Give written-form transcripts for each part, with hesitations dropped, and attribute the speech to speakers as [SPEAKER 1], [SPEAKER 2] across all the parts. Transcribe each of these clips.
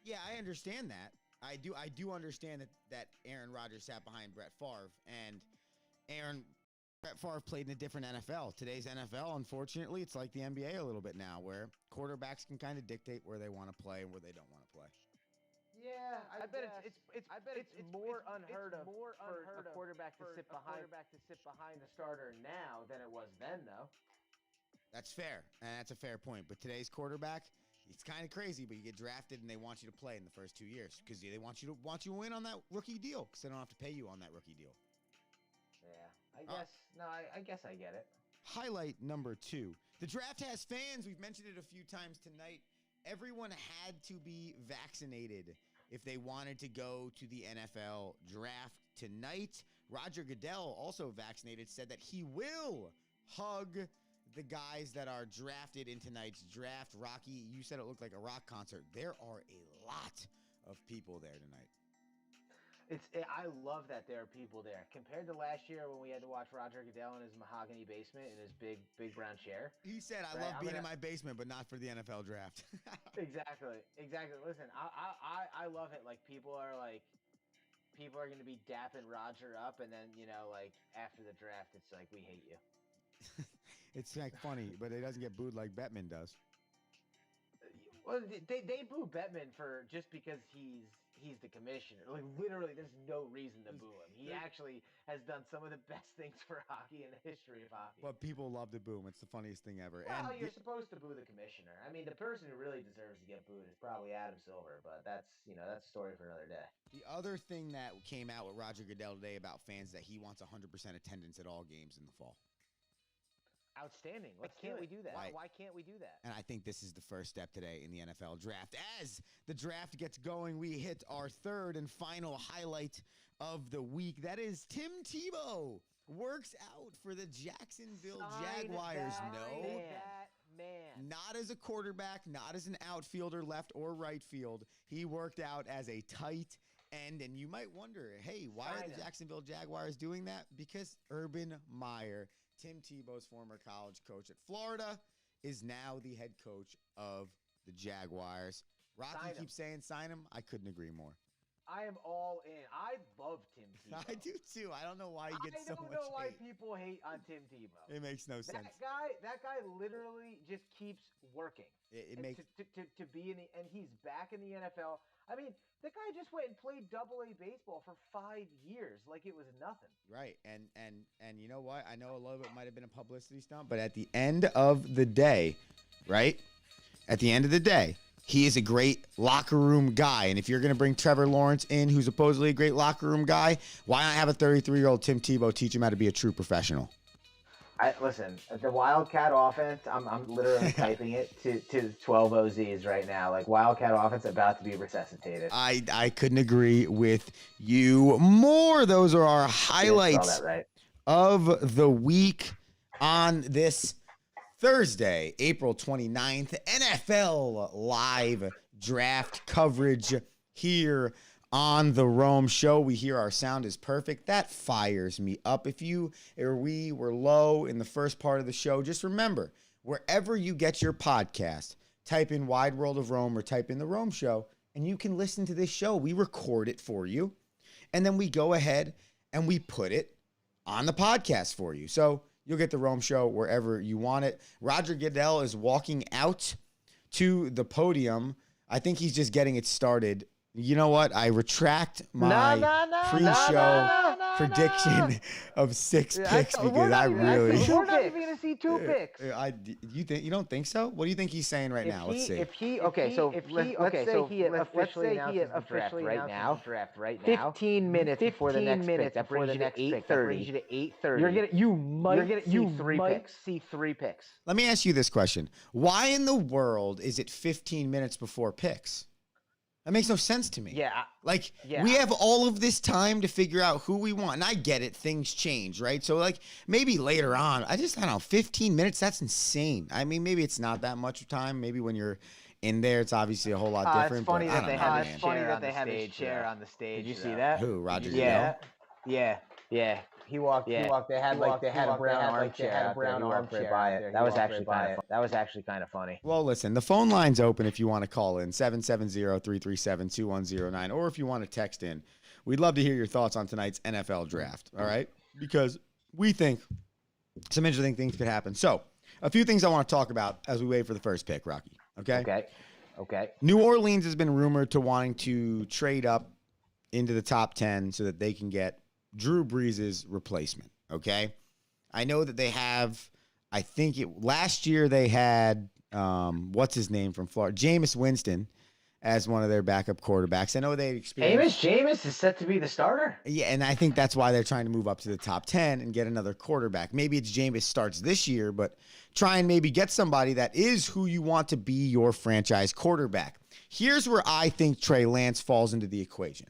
[SPEAKER 1] Yeah, I understand that. I do understand that Aaron Rodgers sat behind Brett Favre, and Aaron Brett Favre played in a different NFL. Today's NFL, unfortunately, it's like the NBA a little bit now, where quarterbacks can kind of dictate where they want to play and where they don't want to play.
[SPEAKER 2] Yeah, I bet it's more unheard of for a quarterback to sit behind the starter now than it was then, though.
[SPEAKER 1] That's fair, and that's a fair point. But today's quarterback, it's kind of crazy. But you get drafted, and they want you to play in the first 2 years because they want you to win on that rookie deal because they don't have to pay you on that rookie deal.
[SPEAKER 2] Yeah, I guess. No, I guess I get it.
[SPEAKER 1] Highlight number 2. The draft has fans. We've mentioned it a few times tonight. Everyone had to be vaccinated if they wanted to go to the NFL draft tonight. Roger Goodell, also vaccinated, said that he will hug the guys that are drafted in tonight's draft. Rocky, you said it looked like a rock concert. There are a lot of people there tonight.
[SPEAKER 2] I love that there are people there compared to last year when we had to watch Roger Goodell in his mahogany basement in his big brown chair.
[SPEAKER 1] He said, "I
[SPEAKER 2] Right,
[SPEAKER 1] love being in my basement, but not for the NFL draft."
[SPEAKER 2] Exactly. Listen, I love it. Like people are going to be dapping Roger up, and then like after the draft, it's like we hate you.
[SPEAKER 1] It's like funny, but it doesn't get booed like Bettman does.
[SPEAKER 2] Well, they boo Bettman for just because he's the commissioner. Like literally, there's no reason to boo him. He actually has done some of the best things for hockey in the history of hockey.
[SPEAKER 1] But people love to boo him. It's the funniest thing ever.
[SPEAKER 2] Well,
[SPEAKER 1] And
[SPEAKER 2] you're supposed to boo the commissioner. I mean, the person who really deserves to get booed is probably Adam Silver, but that's a story for another day.
[SPEAKER 1] the other thing that came out with Roger Goodell today about fans that he wants 100% attendance at all games in the fall.
[SPEAKER 2] Outstanding. Why can't we do that?
[SPEAKER 1] Right.
[SPEAKER 2] Why can't we do that?
[SPEAKER 1] And I think this is the first step today in the NFL draft. As the draft gets going, we hit our third and final highlight of the week. That is Tim Tebow works out for the Jacksonville Jaguars. No,
[SPEAKER 2] man.
[SPEAKER 1] not as a quarterback, not as an outfielder, left or right field. He worked out as a tight end. And you might wonder, hey, why are the Jacksonville Jaguars doing that? Because Urban Meyer, Tim Tebow's former college coach at Florida, is now the head coach of the Jaguars. Rocky keeps saying sign him. I couldn't agree more.
[SPEAKER 2] I am all in. I love Tim Tebow.
[SPEAKER 1] I do too. I don't know why he gets so much hate.
[SPEAKER 2] I don't know why people hate on Tim Tebow.
[SPEAKER 1] It makes no sense.
[SPEAKER 2] That guy literally just keeps working.
[SPEAKER 1] It makes
[SPEAKER 2] to be in the, and he's back in the NFL. I mean, the guy just went and played Double-A baseball for 5 years like it was nothing.
[SPEAKER 1] Right. And you know what? I know a little bit might have been a publicity stunt, but at the end of the day, right? At the end of the day, he is a great locker room guy. And if you're going to bring Trevor Lawrence in, who's supposedly a great locker room guy, why not have a 33-year-old Tim Tebow teach him how to be a true professional?
[SPEAKER 2] Listen, the Wildcat offense, I'm literally typing it to 12 OZs right now. Like, Wildcat offense about to be resuscitated.
[SPEAKER 1] I couldn't agree with you more. Those are our highlights of the week on this Thursday, April 29th. NFL live draft coverage here on the Rome Show. We hear our sound is perfect. That fires me up. If you or we were low in the first part of the show, just remember, wherever you get your podcast, type in Wide World of Rome or type in the Rome Show, and you can listen to this show. We record it for you, and then we go ahead and we put it on the podcast for you. So you'll get the Rome Show wherever you want it. Roger Goodell is walking out to the podium. I think he's just getting it started. You know what? I retract my pre-show prediction of 6 picks because I really.
[SPEAKER 2] We're not even going to see 2 picks.
[SPEAKER 1] You don't think so? What do you think he's saying right now? Let's see.
[SPEAKER 2] Let's say he officially announces the draft right now. 15 minutes before the next pick. That brings you to 8:30. You might see 3 picks.
[SPEAKER 1] Let me ask you this question: why in the world is it 15 minutes before picks? That makes no sense to me. We have all of this time to figure out who we want. And I get it. Things change, right? So, maybe later on, I don't know, 15 minutes, that's insane. I mean, maybe it's not that much time. Maybe when you're in there, it's obviously a whole lot different.
[SPEAKER 2] It's funny that they have his chair on the stage. Did you see that?
[SPEAKER 1] Who, Roger Goodell?
[SPEAKER 2] Yeah. They had a brown armchair by it. That was actually kind of funny.
[SPEAKER 1] Well, listen, the phone line's open if you want to call in 770-337-2109, or if you want to text in. We'd love to hear your thoughts on tonight's NFL draft. All right, because we think some interesting things could happen. So, a few things I want to talk about as we wait for the first pick, Rocky. Okay. New Orleans has been rumored to wanting to trade up into the top 10 so that they can get Drew Brees' replacement. Okay. I know that they have, last year they had, what's his name from Florida? Jameis Winston as one of their backup quarterbacks. I know they experienced.
[SPEAKER 2] Jameis is set to be the starter.
[SPEAKER 1] Yeah, and I think that's why they're trying to move up to the top 10 and get another quarterback. Maybe it's Jameis starts this year, but try and maybe get somebody that is who you want to be your franchise quarterback. Here's where I think Trey Lance falls into the equation.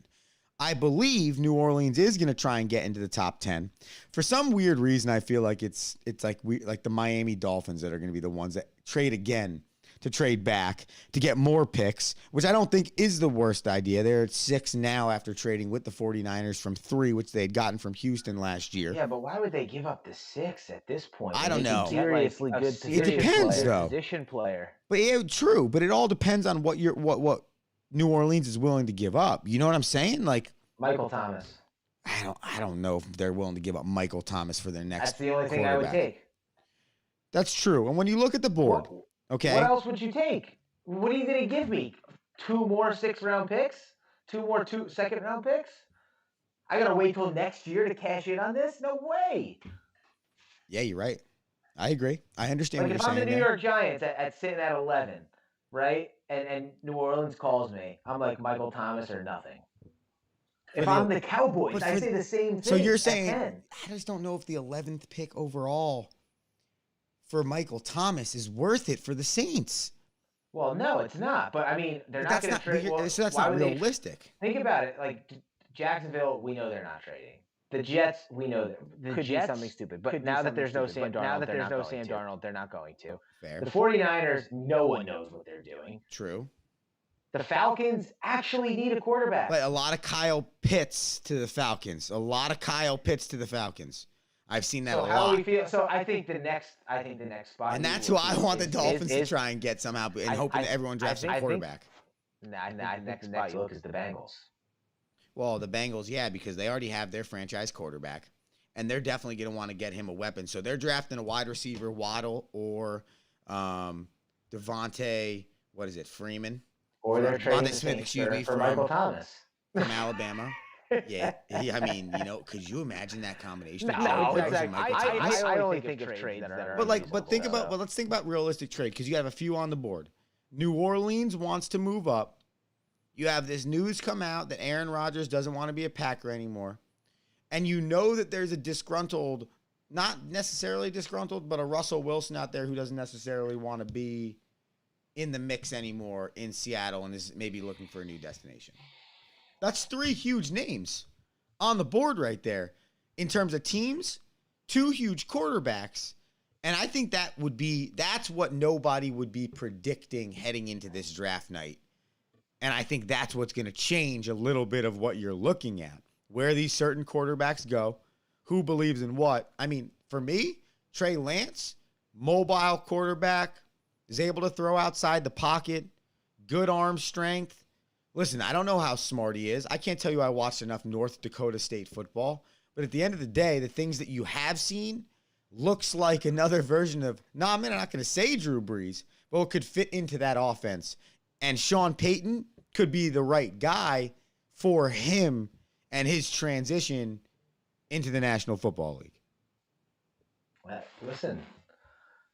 [SPEAKER 1] I believe New Orleans is going to try and get into the top 10. For some weird reason, I feel like it's like the Miami Dolphins that are going to be the ones that trade again to trade back to get more picks, which I don't think is the worst idea. They're at 6 now after trading with the 49ers from 3, which they had gotten from Houston last year.
[SPEAKER 2] Yeah, but why would they give up the 6 at this point?
[SPEAKER 1] I don't know.
[SPEAKER 2] Seriously good
[SPEAKER 1] it depends, though.
[SPEAKER 2] Position player.
[SPEAKER 1] But yeah, true. But it all depends on what New Orleans is willing to give up. You know what I'm saying? Like
[SPEAKER 2] Michael Thomas.
[SPEAKER 1] I don't know if they're willing to give up Michael Thomas for their next.
[SPEAKER 2] That's the only thing I would take.
[SPEAKER 1] That's true. And when you look at the board, okay.
[SPEAKER 2] What else would you take? What are you going to give me? 2 more 6th-round picks? 2 more 2 second-round picks? I got to wait till next year to cash in on this? No way.
[SPEAKER 1] Yeah, you're right. I agree. I understand what you're saying.
[SPEAKER 2] If I'm the New York Giants at sitting at 11, right, and New Orleans calls me, I'm like Michael Thomas or nothing. If I'm the Cowboys, I say the same thing.
[SPEAKER 1] So you're saying, I just don't know if the 11th pick overall for Michael Thomas is worth it for the Saints.
[SPEAKER 2] Well, no, it's not. But, I mean, they're not going to trade.
[SPEAKER 1] So that's not realistic.
[SPEAKER 2] Think about it. Like, Jacksonville, we know they're not trading. The Jets, we know that.
[SPEAKER 3] Could be something stupid. But now that there's no Sam Darnold, they're not going to.
[SPEAKER 1] Fair.
[SPEAKER 2] The 49ers, no one knows what they're doing.
[SPEAKER 1] True.
[SPEAKER 2] The Falcons actually need a quarterback.
[SPEAKER 1] But a lot of Kyle Pitts to the Falcons. I've seen that a lot.
[SPEAKER 2] How do we feel? So I think the next spot.
[SPEAKER 1] And that's who I want the Dolphins to try and get somehow, and hoping that everyone drafts a quarterback.
[SPEAKER 2] The next spot you look is the Bengals.
[SPEAKER 1] Well, the Bengals, yeah, because they already have their franchise quarterback, and they're definitely going to want to get him a weapon. So they're drafting a wide receiver, Waddle or Devontae, Freeman?
[SPEAKER 2] Or they're trading for Michael Thomas
[SPEAKER 1] from Alabama. Yeah, I mean, could you imagine that combination?
[SPEAKER 2] No, exactly. I only think of trades that are.
[SPEAKER 1] But let's think about realistic trade because you have a few on the board. New Orleans wants to move up. You have this news come out that Aaron Rodgers doesn't want to be a Packer anymore, and you know that there's a disgruntled, not necessarily disgruntled, but a Russell Wilson out there who doesn't necessarily want to be in the mix anymore in Seattle and is maybe looking for a new destination. That's 3 huge names on the board right there in terms of teams, 2 huge quarterbacks. And I think that's what nobody would be predicting heading into this draft night. And I think that's what's going to change a little bit of what you're looking at, where these certain quarterbacks go, who believes in what. I mean, for me, Trey Lance, mobile quarterback, is able to throw outside the pocket, good arm strength. Listen, I don't know how smart he is. I can't tell you I watched enough North Dakota State football. But at the end of the day, the things that you have seen looks like another version of, I'm not going to say Drew Brees, but it could fit into that offense. And Sean Payton could be the right guy for him and his transition into the National Football League.
[SPEAKER 2] Well, listen,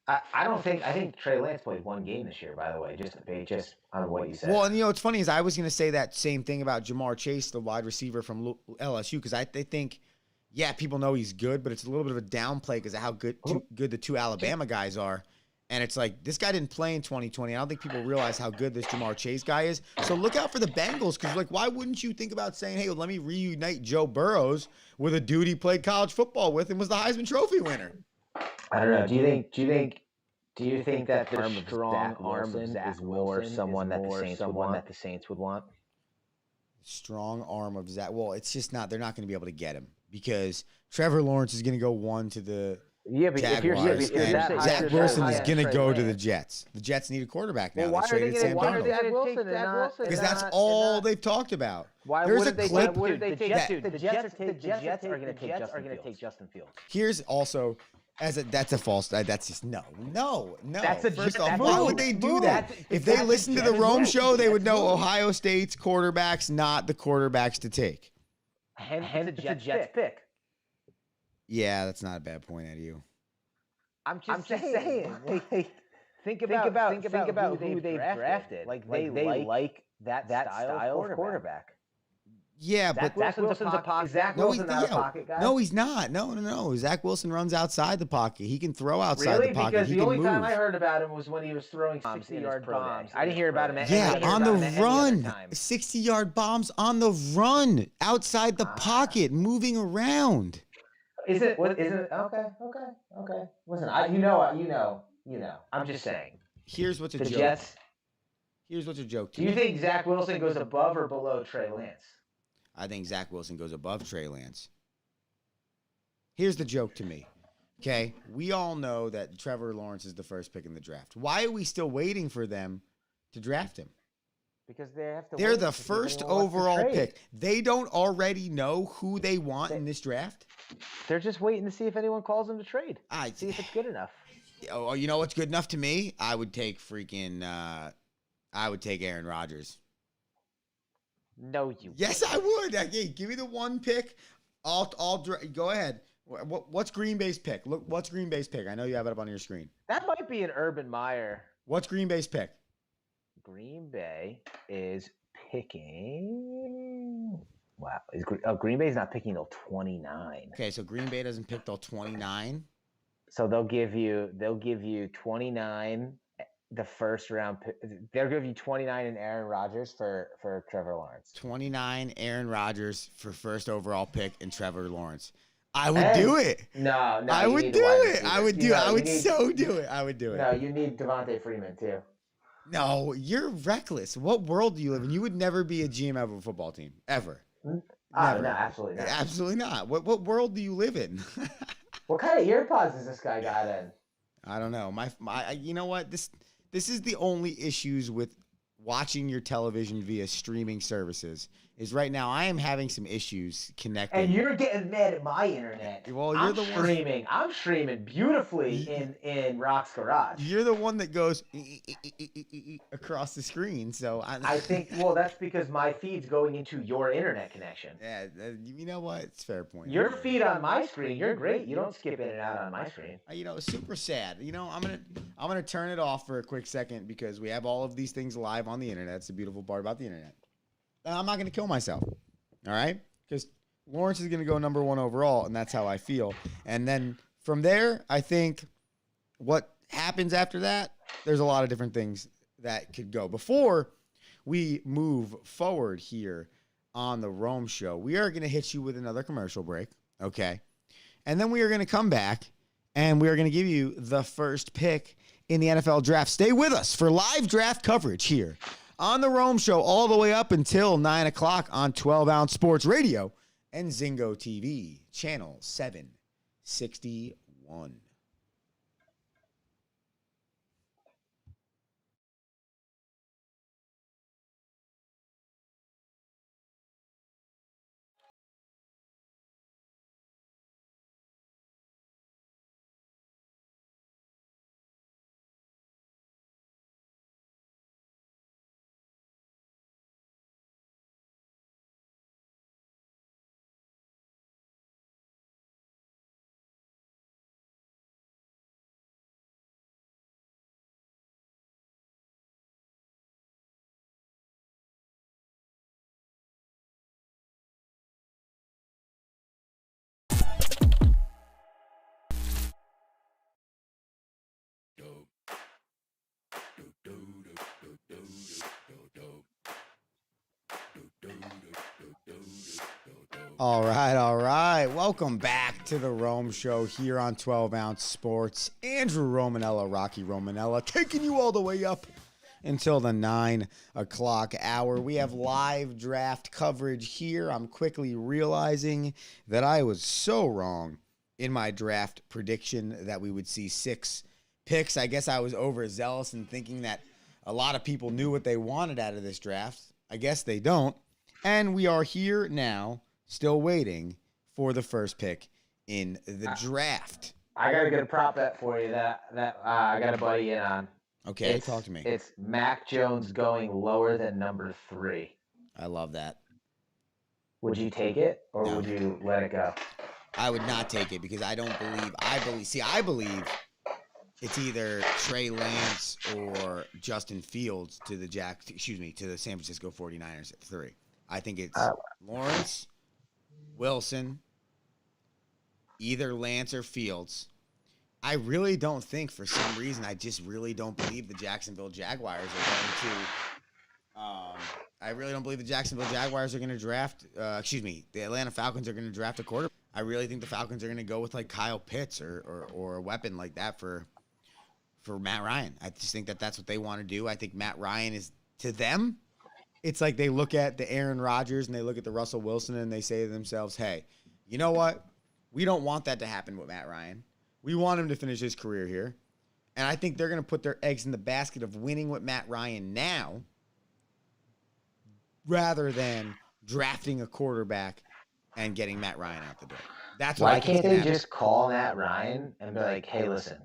[SPEAKER 2] I think Trey Lance played 1 game this year, by the way, just on what you said.
[SPEAKER 1] Well, and what's funny is I was going to say that same thing about Jamar Chase, the wide receiver from LSU, because they think, yeah, people know he's good, but it's a little bit of a downplay because of how good the 2 Alabama guys are. And it's like, this guy didn't play in 2020. I don't think people realize how good this Jamar Chase guy is. So look out for the Bengals because, why wouldn't you think about saying, hey, let me reunite Joe Burrows with a dude he played college football with and was the Heisman Trophy winner?
[SPEAKER 2] I don't know. Do you think that the strong arm of Zach is more someone that the Saints would want?
[SPEAKER 1] Strong arm of Zach. Well, it's just not. They're not going to be able to get him because Trevor Lawrence is going to go 1 to the
[SPEAKER 2] but
[SPEAKER 1] Jaguars. Zach Wilson is going to go to the Jets. The Jets need a quarterback now.
[SPEAKER 2] Well,
[SPEAKER 1] they traded Sam Darnold. Because that's all they've talked about. There's a clip.
[SPEAKER 2] The Jets are going to take Justin Fields.
[SPEAKER 1] Here's also. That's a false. That's just no.
[SPEAKER 2] That's
[SPEAKER 1] First off, why would they do that? If they listened to the Rome show, they would know Ohio State's quarterbacks not the quarterbacks to take.
[SPEAKER 2] Hence the Jets pick.
[SPEAKER 1] Yeah, that's not a bad point out of you.
[SPEAKER 2] I'm just saying. Think about who they've drafted. Like they like that style of quarterback.
[SPEAKER 1] Yeah, but
[SPEAKER 2] Zach Wilson's a pocket. Zach Wilson's not a pocket guy.
[SPEAKER 1] No, he's not. No. Zach Wilson runs outside the pocket. He can throw outside the pocket.
[SPEAKER 4] Because
[SPEAKER 1] the
[SPEAKER 4] only time I heard about him was when he was throwing 60-yard bombs.
[SPEAKER 2] I didn't hear about him.
[SPEAKER 1] On the run. 60-yard bombs on the run, outside the pocket, moving around.
[SPEAKER 4] Is it? Okay. Listen, you know.
[SPEAKER 2] I'm just saying.
[SPEAKER 1] Here's what's a joke.
[SPEAKER 4] Jets.
[SPEAKER 1] Here's what's a joke.
[SPEAKER 4] Do you think Zach Wilson goes above or below Trey Lance?
[SPEAKER 1] I think Zach Wilson goes above Trey Lance. Here's the joke to me. Okay, we all know that Trevor Lawrence is the first pick in the draft. Why are we still waiting for them to draft him?
[SPEAKER 2] Because they have to.
[SPEAKER 1] They're the first overall pick. They don't already know who they want in this draft.
[SPEAKER 2] They're just waiting to see if anyone calls them to trade. See if it's good enough.
[SPEAKER 1] Oh, you know what's good enough to me? I would take Aaron Rodgers.
[SPEAKER 2] No, you.
[SPEAKER 1] Yes, I would. Hey, give me the one pick. I'll go ahead. What's Green Bay's pick? Look, what's Green Bay's pick? I know you have it up on your screen.
[SPEAKER 2] That might be an Urban Meyer.
[SPEAKER 1] What's Green Bay's pick?
[SPEAKER 2] Green Bay is picking. Wow, Green Bay's not picking till 29.
[SPEAKER 1] Okay, so Green Bay doesn't pick till 29.
[SPEAKER 2] So they'll give you 29. The first round pick, they'll give you 29 in Aaron Rodgers for Trevor Lawrence.
[SPEAKER 1] 29 Aaron Rodgers for first overall pick and Trevor Lawrence. I would do it.
[SPEAKER 4] No.
[SPEAKER 1] I would do it. I would do it. I would so do it. I would do it.
[SPEAKER 4] No, you need Devontae Freeman too.
[SPEAKER 1] No, you're reckless. What world do you live in? You would never be a GM of a football team ever.
[SPEAKER 4] No, absolutely not.
[SPEAKER 1] Absolutely not. What world do you live in?
[SPEAKER 4] What kind of earpods has this guy got in?
[SPEAKER 1] I don't know. My you know what? This is the only issues with watching your television via streaming services is right now I am having some issues connecting.
[SPEAKER 4] And you're getting mad at my internet.
[SPEAKER 1] Well, you're the one.
[SPEAKER 4] I'm streaming beautifully in Rock's Garage.
[SPEAKER 1] You're the one that goes across the screen. So
[SPEAKER 4] I think, well, that's because my feed's going into your internet connection.
[SPEAKER 1] Yeah, you know what? It's a fair point.
[SPEAKER 4] Your feed on my screen, you're great. You don't skip in and out on my screen.
[SPEAKER 1] Super sad. I'm gonna turn it off for a quick second because we have all of these things live on the internet. It's the beautiful part about the internet. And I'm not gonna kill myself. All right? Because Lawrence is gonna go number 1 overall, and that's how I feel. And then from there, I think what happens after that, there's a lot of different things that could go. Before we move forward here on the Rome Show, we are going to hit you with another commercial break, okay? And then we are going to come back, and we are going to give you the first pick in the NFL draft. Stay with us for live draft coverage here on the Rome Show all the way up until 9 o'clock on 12-Ounce Sports Radio and Zingo TV, channel 761. All right. Welcome back to the Rome Show here on 12-Ounce Sports. Andrew Romanella, Rocky Romanella, taking you all the way up until the 9 o'clock hour. We have live draft coverage here. I'm quickly realizing that I was so wrong in my draft prediction that we would see 6 picks. I guess I was overzealous in thinking that a lot of people knew what they wanted out of this draft. I guess they don't. And we are here now, still waiting for the first pick in the draft.
[SPEAKER 3] I got a good prop bet for you that I got a buddy in on.
[SPEAKER 1] Okay, talk to me.
[SPEAKER 3] It's Mac Jones going lower than number 3.
[SPEAKER 1] I love that.
[SPEAKER 3] Would you take it, or
[SPEAKER 1] No.
[SPEAKER 3] would you let it go?
[SPEAKER 1] I would not take it because I believe it's either Trey Lance or Justin Fields to the San Francisco 49ers at 3. I think it's Lawrence, Wilson, either Lance or Fields. I really don't think, for some reason, I just really don't believe the Jacksonville Jaguars are going to. I really don't believe the Jacksonville Jaguars are going to draft. The Atlanta Falcons are going to draft a quarterback. I really think the Falcons are going to go with like Kyle Pitts or a weapon like that for Matt Ryan. I just think that that's what they want to do. I think Matt Ryan is, to them, it's like they look at the Aaron Rodgers and they look at the Russell Wilson and they say to themselves, hey, you know what? We don't want that to happen with Matt Ryan. We want him to finish his career here. And I think they're going to put their eggs in the basket of winning with Matt Ryan now rather than drafting a quarterback and getting Matt Ryan out the door. That's why
[SPEAKER 3] can't they just call Matt Ryan and be like, hey, listen,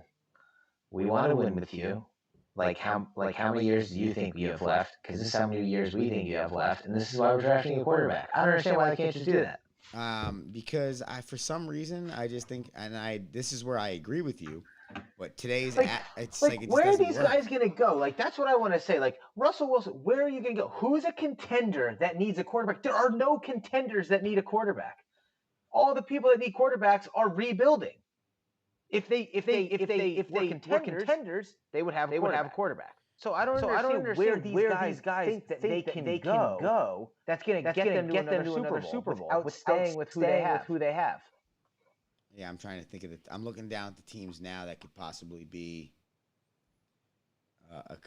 [SPEAKER 3] we want to win with you. Like how many years do you think you have left? Because this is how many years we think you have left, and this is why we're drafting a quarterback. I don't understand why they can't just do that.
[SPEAKER 1] Because for some reason, I just think, this is where I agree with you, but today's, it's
[SPEAKER 2] where are these guys going to go? Like, that's what I want to say. Like, Russell Wilson, where are you going to go? Who's a contender that needs a quarterback? There are no contenders that need a quarterback. All the people that need quarterbacks are rebuilding. If they were contenders, they would have a quarterback. So I don't understand where these guys think that they can go. That's going to get them to another Super Bowl without staying with who they have.
[SPEAKER 1] Yeah, I'm trying to think of it. I'm looking down at the teams now that could possibly be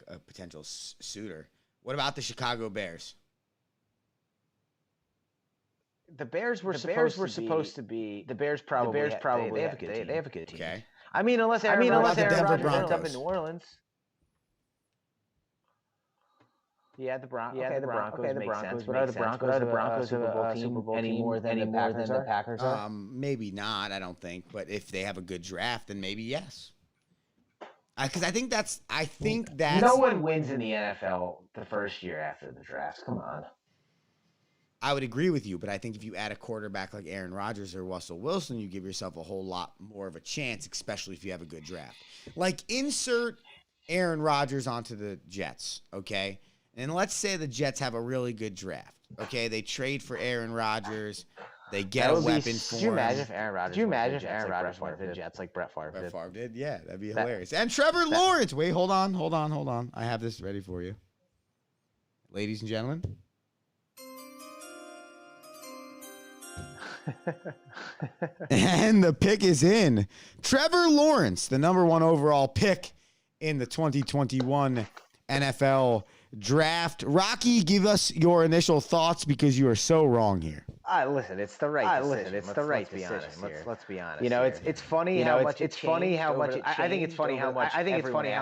[SPEAKER 1] a potential suitor. What about the Chicago Bears?
[SPEAKER 2] The Bears were supposed to be. The Bears probably have a good team. They have a good team.
[SPEAKER 1] Okay.
[SPEAKER 2] I mean, unless Aaron Rodgers ends up in New Orleans. Yeah, the Broncos. Okay, the Broncos. But are the Broncos a Super Bowl team any more than the Packers are?
[SPEAKER 1] Maybe not. I don't think. But if they have a good draft, then maybe yes. Because I think that's.
[SPEAKER 3] No one wins in the NFL the first year after the draft. Come on.
[SPEAKER 1] I would agree with you, but I think if you add a quarterback like Aaron Rodgers or Russell Wilson, you give yourself a whole lot more of a chance, especially if you have a good draft. Like, insert Aaron Rodgers onto the Jets, okay? And let's say the Jets have a really good draft, okay? They trade for Aaron Rodgers. They get a weapon for him.
[SPEAKER 2] Could you imagine if Aaron Rodgers went to the Jets like Brett Favre did?
[SPEAKER 1] Brett Favre did? Yeah, that'd be hilarious. And Trevor Lawrence. Wait, hold on. I have this ready for you. Ladies and gentlemen. And the pick is in. Trevor Lawrence, the number 1 overall pick in the 2021 NFL draft. Rocky, give us your initial thoughts because you are so wrong here.
[SPEAKER 2] Listen, it's the right decision. Let's be honest here. Let's be honest. You know, it's funny how much it's funny how much it changed. I think it's funny how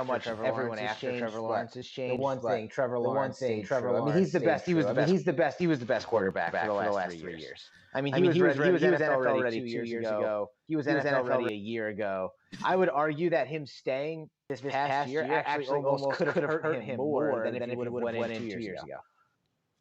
[SPEAKER 2] much everyone after Trevor Lawrence has changed. The one thing Trevor Lawrence. I mean, he's the best. He was the best. He was the best quarterback for the last 3 years. I mean, he was NFL ready 2 years ago. He was NFL ready a year ago. I would argue that him staying this past year actually almost could have hurt him more than if he would have went in 2 years ago.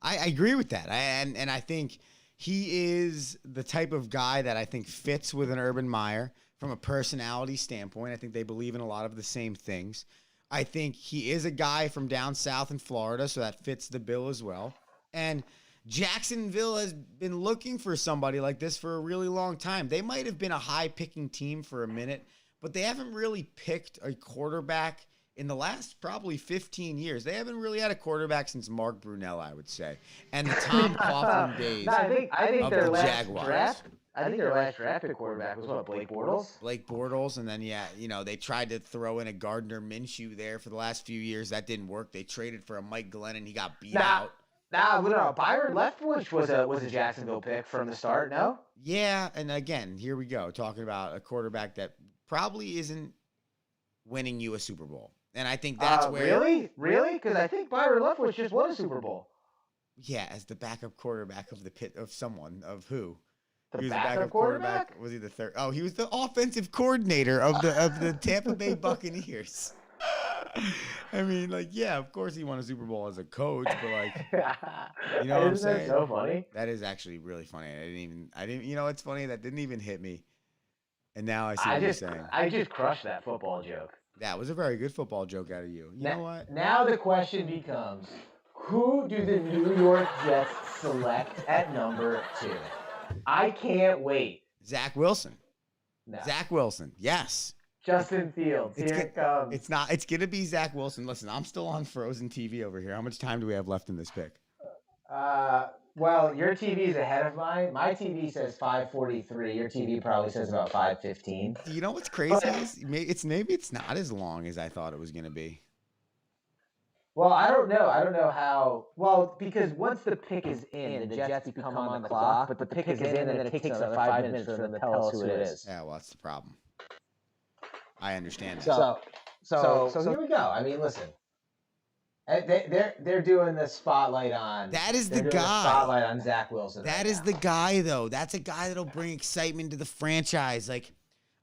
[SPEAKER 1] I agree with that. And I think he is the type of guy that I think fits with an Urban Meyer from a personality standpoint. I think they believe in a lot of the same things. I think he is a guy from down south in Florida, so that fits the bill as well. And Jacksonville has been looking for somebody like this for a really long time. They might have been a high-picking team for a minute, but they haven't really picked a quarterback in the last probably 15 years. They haven't really had a quarterback since Mark Brunell, I would say, and the Tom Coughlin days
[SPEAKER 2] I think
[SPEAKER 1] of the Jaguars.
[SPEAKER 2] I think their last drafted quarterback was Blake Bortles?
[SPEAKER 1] Blake Bortles, and then they tried to throw in a Gardner Minshew there for the last few years. That didn't work. They traded for a Mike Glennon. He got beat out.
[SPEAKER 2] No, Byron Leftwich was a Jacksonville pick from the start, no?
[SPEAKER 1] Yeah, and again, here we go, talking about a quarterback that probably isn't winning you a Super Bowl. And I think that's where...
[SPEAKER 2] Really? Because I think Byron Leftwich just won a Super Bowl.
[SPEAKER 1] Yeah, as the backup quarterback of who?
[SPEAKER 2] He was the backup quarterback?
[SPEAKER 1] Was he the third? Oh, he was the offensive coordinator of the Tampa Bay Buccaneers. I mean, of course he won a Super Bowl as a coach, but you know what I'm saying?
[SPEAKER 2] Isn't that so funny?
[SPEAKER 1] That is actually really funny. I didn't. You know, it's funny that didn't even hit me, and now I see what you're saying.
[SPEAKER 2] I just crushed that football joke.
[SPEAKER 1] That was a very good football joke out of you. You know what?
[SPEAKER 2] Now the question becomes, who do the New York Jets select at number 2? I can't wait.
[SPEAKER 1] Zach Wilson.
[SPEAKER 2] No.
[SPEAKER 1] Zach Wilson. Yes.
[SPEAKER 2] Justin Fields. Here it comes.
[SPEAKER 1] It's going to be Zach Wilson. Listen, I'm still on Frozen TV over here. How much time do we have left in this pick?
[SPEAKER 2] Well, your TV is ahead of mine. My TV says 5:43. Your TV probably says about 5:15.
[SPEAKER 1] You know what's crazy is maybe it's not as long as I thought it was going to be.
[SPEAKER 2] Well, I don't know. I don't know how. Well, because once the pick is in, the Jets become on the clock, but the pick is in, and then it takes another 5 minutes for them to tell us who it is.
[SPEAKER 1] Yeah, well, that's the problem. I understand that.
[SPEAKER 2] So here we go. I mean, listen. They're doing the spotlight on.
[SPEAKER 1] That is the guy.
[SPEAKER 2] The spotlight on Zach Wilson.
[SPEAKER 1] That is the guy, though. That's a guy that'll bring excitement to the franchise.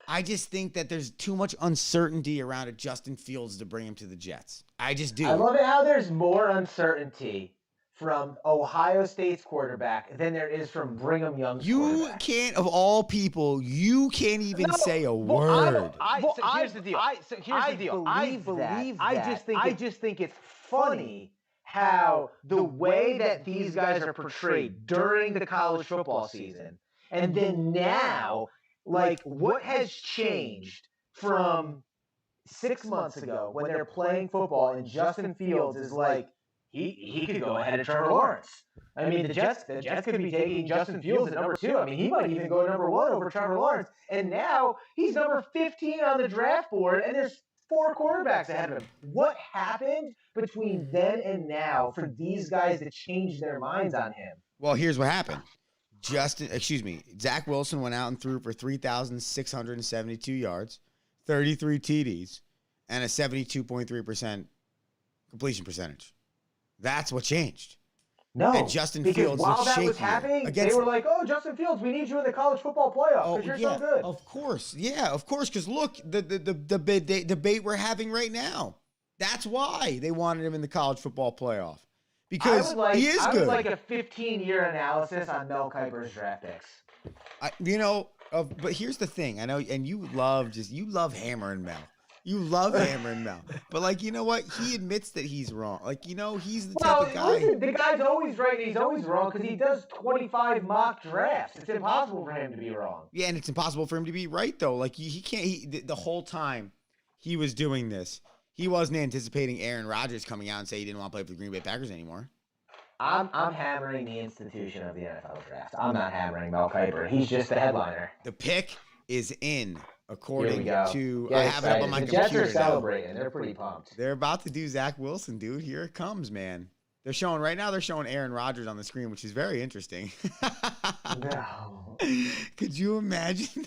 [SPEAKER 1] I just think that there's too much uncertainty around a Justin Fields to bring him to the Jets. I just do.
[SPEAKER 2] I love it how there's more uncertainty from Ohio State's quarterback than there is from Brigham Young's quarterback.
[SPEAKER 1] Can't, of all people, you can't even say a word.
[SPEAKER 2] Here's the deal. I believe that. I just think it's funny how the way that these guys are portrayed during the college football season, and then now, what has changed from 6 months ago when they're playing football and Justin Fields is he could go ahead of Trevor Lawrence. I mean, the Jets could be taking Justin Fields at number 2. I mean, he might even go number 1 over Trevor Lawrence. And now he's number 15 on the draft board, and there's 4 quarterbacks ahead of him. What happened between then and now for these guys to change their minds on him?
[SPEAKER 1] Well, here's what happened. Zach Wilson went out and threw for 3,672 yards, 33 TDs, and a 72.3% completion percentage. That's what changed.
[SPEAKER 2] No,
[SPEAKER 1] and Justin Fields
[SPEAKER 2] while that was happening, they were like, "Oh, Justin Fields, we need you in the college football playoff because you're so good."
[SPEAKER 1] Of course, because look, the debate we're having right now. That's why they wanted him in the college football playoff because he is good.
[SPEAKER 2] I would like a 15-year analysis on Mel Kiper's draft picks.
[SPEAKER 1] But here's the thing. I know, and you love hammering Mel. You love hammering Mel. But, you know what? He admits that he's wrong. He's the type of guy.
[SPEAKER 2] Listen, the guy's always right and he's always wrong because he does 25 mock drafts. It's impossible for him to be wrong.
[SPEAKER 1] Yeah, and it's impossible for him to be right, though. He can't. The whole time he was doing this, he wasn't anticipating Aaron Rodgers coming out and say he didn't want to play for the Green Bay Packers anymore.
[SPEAKER 2] I'm hammering the institution of the NFL draft. I'm not hammering Mel Kiper. He's just the headliner.
[SPEAKER 1] The pick is in. According to,
[SPEAKER 2] I have it up on my computer. The Jets are celebrating. They're pretty pumped.
[SPEAKER 1] They're about to do Zach Wilson, dude. Here it comes, man. They're showing Aaron Rodgers on the screen, which is very interesting.
[SPEAKER 2] No.
[SPEAKER 1] Could you imagine?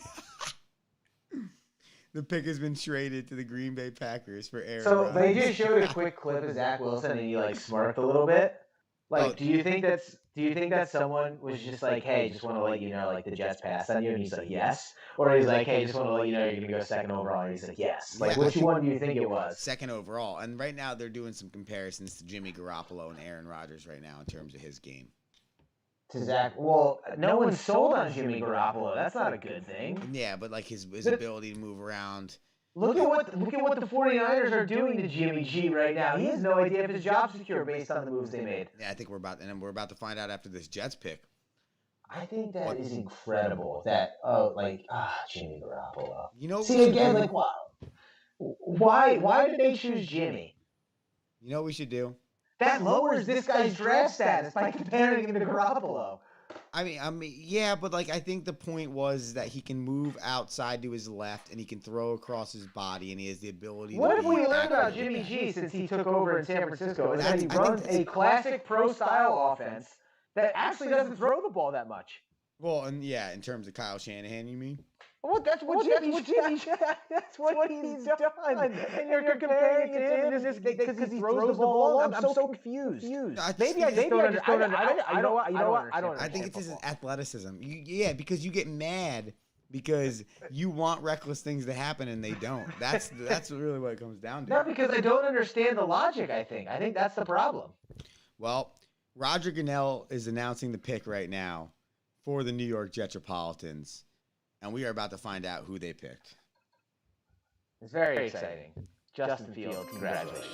[SPEAKER 1] The pick has been traded to the Green Bay Packers for Aaron Rodgers.
[SPEAKER 2] They just showed a quick clip of Zach Wilson, and he smirked a little bit. Do you think that someone was just like, hey, just want to let you know, the Jets passed on you, and he's like, yes? Or he's like, hey, just want to let you know you're going to go second overall, and he's like, yes. Which one do you think it was?
[SPEAKER 1] Second overall. And right now they're doing some comparisons to Jimmy Garoppolo and Aaron Rodgers right now in terms of his game.
[SPEAKER 2] To Zach, well, no one's sold on Jimmy Garoppolo. That's not a good thing.
[SPEAKER 1] Yeah, but his ability to move around.
[SPEAKER 2] Look at what the 49ers are doing to Jimmy G right now. He has no idea if his job's secure based on the moves they made.
[SPEAKER 1] Yeah, I think we're about to find out after this Jets pick.
[SPEAKER 2] I think that is incredible. Jimmy Garoppolo. See again, why did they choose Jimmy?
[SPEAKER 1] You know what we should do?
[SPEAKER 2] That lowers this guy's draft status by comparing him to Garoppolo.
[SPEAKER 1] I mean, yeah, but like I think the point was that he can move outside to his left and he can throw across his body and he has the ability.
[SPEAKER 2] What have we learned about Jimmy G since he took over in San Francisco? Is that he runs a classic pro style offense that actually doesn't throw the ball that much.
[SPEAKER 1] Well, and yeah, in terms of Kyle Shanahan, you mean?
[SPEAKER 2] Well, that's what Jimmy. That's what he's done. And you're comparing it to him because he throws the ball. I'm so confused. Maybe I just don't understand. I don't.
[SPEAKER 1] I think it's his athleticism. Yeah, because you get mad because you want reckless things to happen and they don't. That's really what it comes down to.
[SPEAKER 2] Not because I don't understand the logic. I think that's the problem.
[SPEAKER 1] Well, Roger Goodell is announcing the pick right now for the New York Jetropolitans. And we are about to find out who they picked.
[SPEAKER 2] It's very exciting. Justin Fields, congratulations.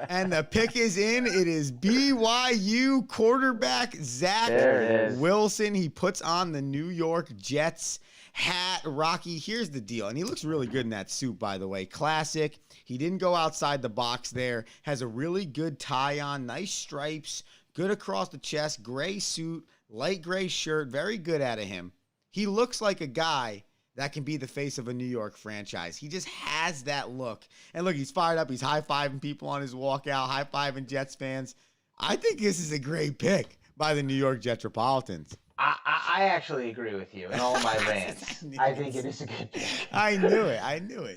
[SPEAKER 1] And the pick is in. It is BYU quarterback Zach Wilson. He puts on the New York Jets hat. Rocky, here's the deal. And he looks really good in that suit, by the way. Classic. He didn't go outside the box there. Has a really good tie on. Nice stripes. Good across the chest. Gray suit. Light gray shirt, very good out of him. He looks like a guy that can be the face of a New York franchise. He just has that look. And look, he's fired up. He's high-fiving people on his walkout, high-fiving Jets fans. I think this is a great pick by the New York Jetropolitans.
[SPEAKER 3] I actually agree with you in all my rants. I think it is a good pick.
[SPEAKER 1] I knew it.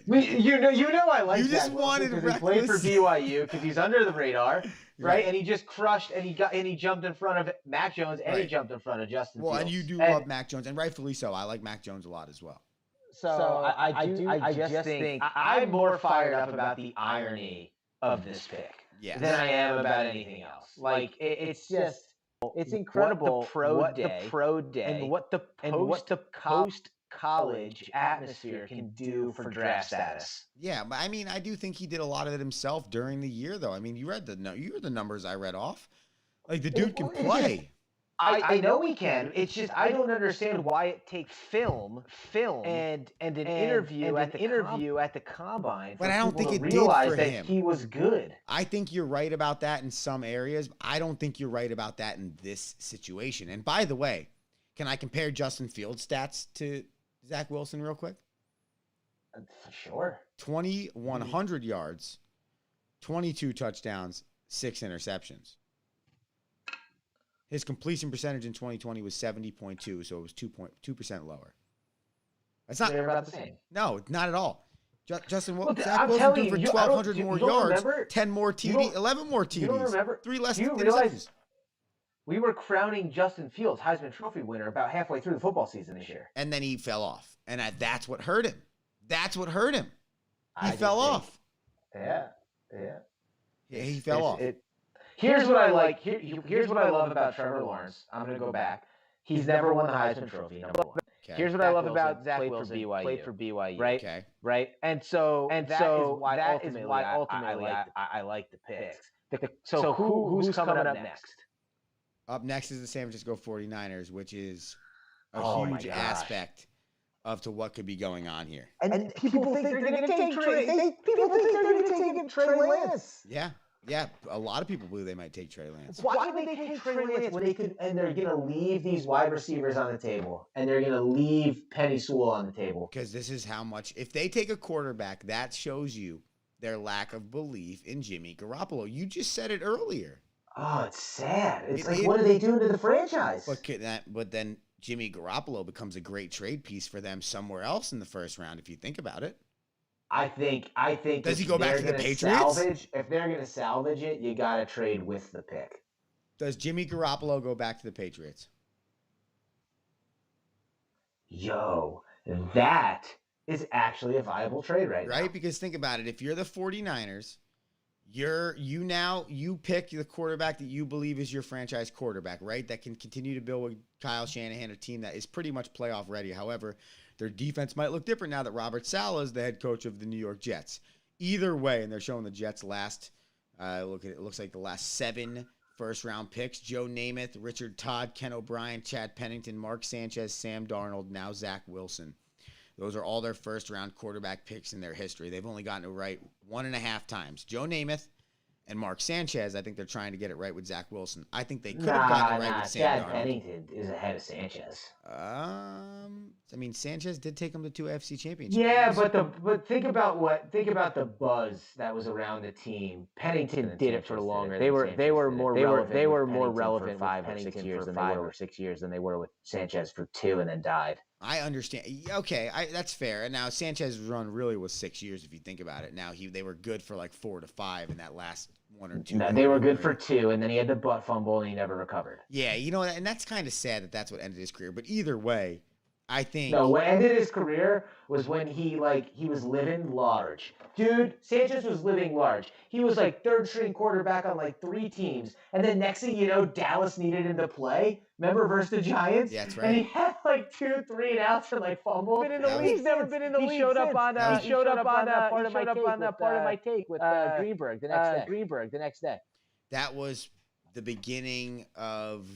[SPEAKER 3] You know I like that.
[SPEAKER 1] You just wanted
[SPEAKER 3] because he played for BYU because he's under the radar. Right, and he just crushed, and he jumped in front of Mac Jones, and he jumped in front of Justin Fields.
[SPEAKER 1] Well, and you do love Mac Jones, and rightfully so. I like Mac Jones a lot as well.
[SPEAKER 2] So I just think I'm more fired up about the irony of this pick than I am about anything else. Like it's incredible what the pro day and what the post college atmosphere can do for draft status.
[SPEAKER 1] Yeah, but I mean, I do think he did a lot of it himself during the year, though. I mean, you heard the numbers I read off. Like the dude can play.
[SPEAKER 2] I know he can. It's just I don't understand why it takes film, and an interview at the combine.
[SPEAKER 1] But I don't think it did for him.
[SPEAKER 2] He was good.
[SPEAKER 1] I think you're right about that in some areas. I don't think you're right about that in this situation. And by the way, can I compare Justin Fields' stats to Zach Wilson real quick?
[SPEAKER 2] Sure.
[SPEAKER 1] 2,100 yards, 22 touchdowns, 6 interceptions. His completion percentage in 2020 was 70.2, so it was 2% lower. That's not.
[SPEAKER 2] They're about the same.
[SPEAKER 1] No, not at all. Zach Wilson threw for 1,200 more yards, 10 more TDs, 11 more TDs,
[SPEAKER 2] you don't remember,
[SPEAKER 1] 3 less
[SPEAKER 2] interceptions. Realize we were crowning Justin Fields Heisman Trophy winner about halfway through the football season this year.
[SPEAKER 1] And then he fell off. And that's what hurt him. He fell off.
[SPEAKER 2] Yeah,
[SPEAKER 1] he fell off.
[SPEAKER 2] Here's what I like. Here's what I love about Trevor Lawrence. I'm going to go back. He's never won the Heisman Trophy, number one. Okay. Here's what I love about Zach Wilson. Played for BYU. Right?
[SPEAKER 1] Okay.
[SPEAKER 2] Right? And so that is why ultimately I like the picks. So who's coming up next?
[SPEAKER 1] Up next is the San Francisco 49ers, which is a huge aspect of to what could be going on here.
[SPEAKER 2] And people think they're going to take Trey Lance.
[SPEAKER 1] Yeah, a lot of people believe they might take Trey Lance.
[SPEAKER 2] Why would they take Trey Lance when they could? And they're going to leave these wide receivers on the table, and they're going to leave Penny Sewell on the table.
[SPEAKER 1] Because this is how much. If they take a quarterback, that shows you their lack of belief in Jimmy Garoppolo. You just said it earlier.
[SPEAKER 2] Oh, it's sad. It's like, what are they doing to the franchise?
[SPEAKER 1] But then Jimmy Garoppolo becomes a great trade piece for them somewhere else in the first round, if you think about it.
[SPEAKER 2] I think.
[SPEAKER 1] Does he go back to the Patriots?
[SPEAKER 2] If they're going to salvage it, you got to trade with the pick.
[SPEAKER 1] Does Jimmy Garoppolo go back to the Patriots?
[SPEAKER 2] Yo, that is actually a viable trade now.
[SPEAKER 1] Right? Because think about it. If you're the 49ers, you pick the quarterback that you believe is your franchise quarterback, right? That can continue to build with Kyle Shanahan, a team that is pretty much playoff ready. However, their defense might look different now that Robert Saleh is the head coach of the New York Jets. Either way, and they're showing the Jets last, it looks like the last 7 first-round picks. Joe Namath, Richard Todd, Ken O'Brien, Chad Pennington, Mark Sanchez, Sam Darnold, now Zach Wilson. Those are all their first-round quarterback picks in their history. They've only gotten it right 1.5 times. Joe Namath, And Mark Sanchez, I think they're trying to get it right with Zach Wilson. I think they could have gotten it right with Sam
[SPEAKER 3] Chad Pennington is ahead of Sanchez.
[SPEAKER 1] I mean, Sanchez did take him to 2 AFC championships.
[SPEAKER 3] Yeah, but think about the buzz that was around the team. Pennington did it for longer. They were more relevant 5 or 6 years than they were 6 years than they were with Sanchez for 2 and then died.
[SPEAKER 1] I understand. Okay, that's fair. And now Sanchez's run really was 6 years if you think about it. Now they were good for like 4 to 5 in that last 1 or 2.
[SPEAKER 3] No, they were good for 2, and then he had the butt fumble and he never recovered.
[SPEAKER 1] Yeah, and that's kind of sad that that's what ended his career. But either way, I think
[SPEAKER 3] what ended his career was when he was living large. Dude, Sanchez was living large. He was like third string quarterback on like 3 teams. And then next thing you know, Dallas needed him to play. Remember versus the Giants?
[SPEAKER 1] Yeah, that's right.
[SPEAKER 3] And he had like 2, 3 and outs and like fumbled.
[SPEAKER 2] He's never been in the league. He showed up on part of my take with Greenberg the next day.
[SPEAKER 1] That was the beginning of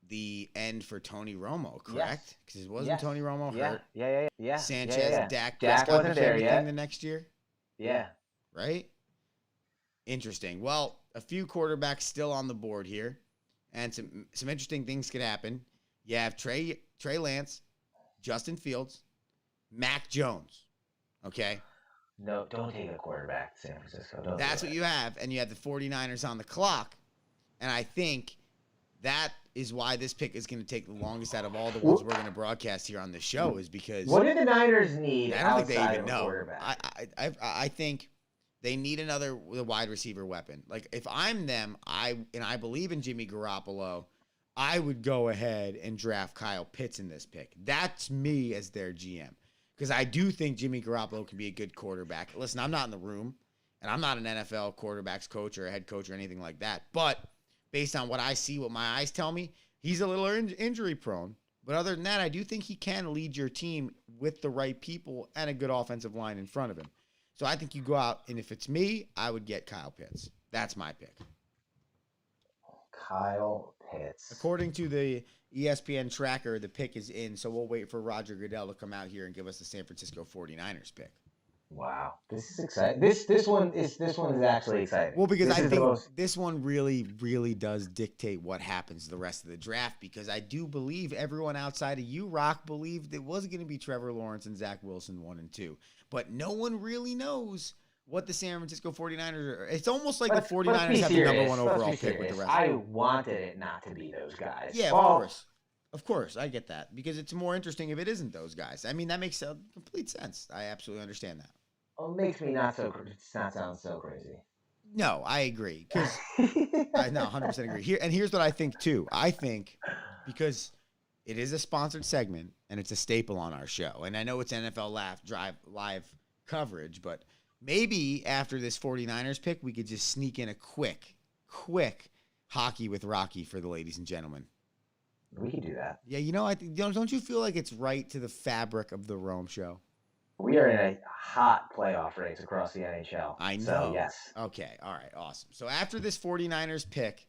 [SPEAKER 1] the end for Tony Romo, correct? Because wasn't Tony Romo hurt?
[SPEAKER 2] Yeah.
[SPEAKER 1] Sanchez, Dak
[SPEAKER 3] wasn't there yet.
[SPEAKER 1] The next year?
[SPEAKER 3] Yeah.
[SPEAKER 1] Right? Interesting. Well, a few quarterbacks still on the board here, and some interesting things could happen. You have Trey Lance, Justin Fields, Mac Jones. Okay?
[SPEAKER 3] No, don't take a quarterback, San Francisco.
[SPEAKER 1] That's what you have, and you have the 49ers on the clock, and I think that is why this pick is going to take the longest out of all the ones we're going to broadcast here on the show, is because
[SPEAKER 3] what do the Niners need?
[SPEAKER 1] I don't think they even know. I think they need another wide receiver weapon. Like if I'm them, I believe in Jimmy Garoppolo, I would go ahead and draft Kyle Pitts in this pick. That's me as their GM, because I do think Jimmy Garoppolo can be a good quarterback. Listen, I'm not in the room, and I'm not an NFL quarterbacks coach or a head coach or anything like that, but based on what I see, what my eyes tell me, he's a little injury prone. But other than that, I do think he can lead your team with the right people and a good offensive line in front of him. So I think you go out, and if it's me, I would get Kyle Pitts. That's my pick.
[SPEAKER 3] Kyle Pitts.
[SPEAKER 1] According to the ESPN tracker, the pick is in, so we'll wait for Roger Goodell to come out here and give us the San Francisco 49ers pick.
[SPEAKER 3] Wow, this is exciting. This one is actually exciting.
[SPEAKER 1] Well, because I think this one really does dictate what happens the rest of the draft, because I do believe everyone outside of you, Rock, believed it was going to be Trevor Lawrence and Zach Wilson 1 and 2. But no one really knows what the San Francisco 49ers are. It's almost like the 49ers have the number 1 overall pick with the rest.
[SPEAKER 3] I wanted it not to be those guys.
[SPEAKER 1] Yeah, of course. Of course, I get that, because it's more interesting if it isn't those guys. I mean, that makes complete sense. I absolutely understand that.
[SPEAKER 3] Well, it makes me not sound so crazy.
[SPEAKER 1] No, I agree. Because I 100% agree. Here's what I think too. I think because it is a sponsored segment and it's a staple on our show, and I know it's NFL live coverage, but maybe after this 49ers pick, we could just sneak in a quick hockey with Rocky for the ladies and gentlemen.
[SPEAKER 3] We could do that.
[SPEAKER 1] Yeah, don't you feel like it's right to the fabric of the Rome show?
[SPEAKER 3] We are in a hot playoff race across the NHL.
[SPEAKER 1] I know.
[SPEAKER 3] So, yes.
[SPEAKER 1] Okay. All right. Awesome. So after this 49ers pick,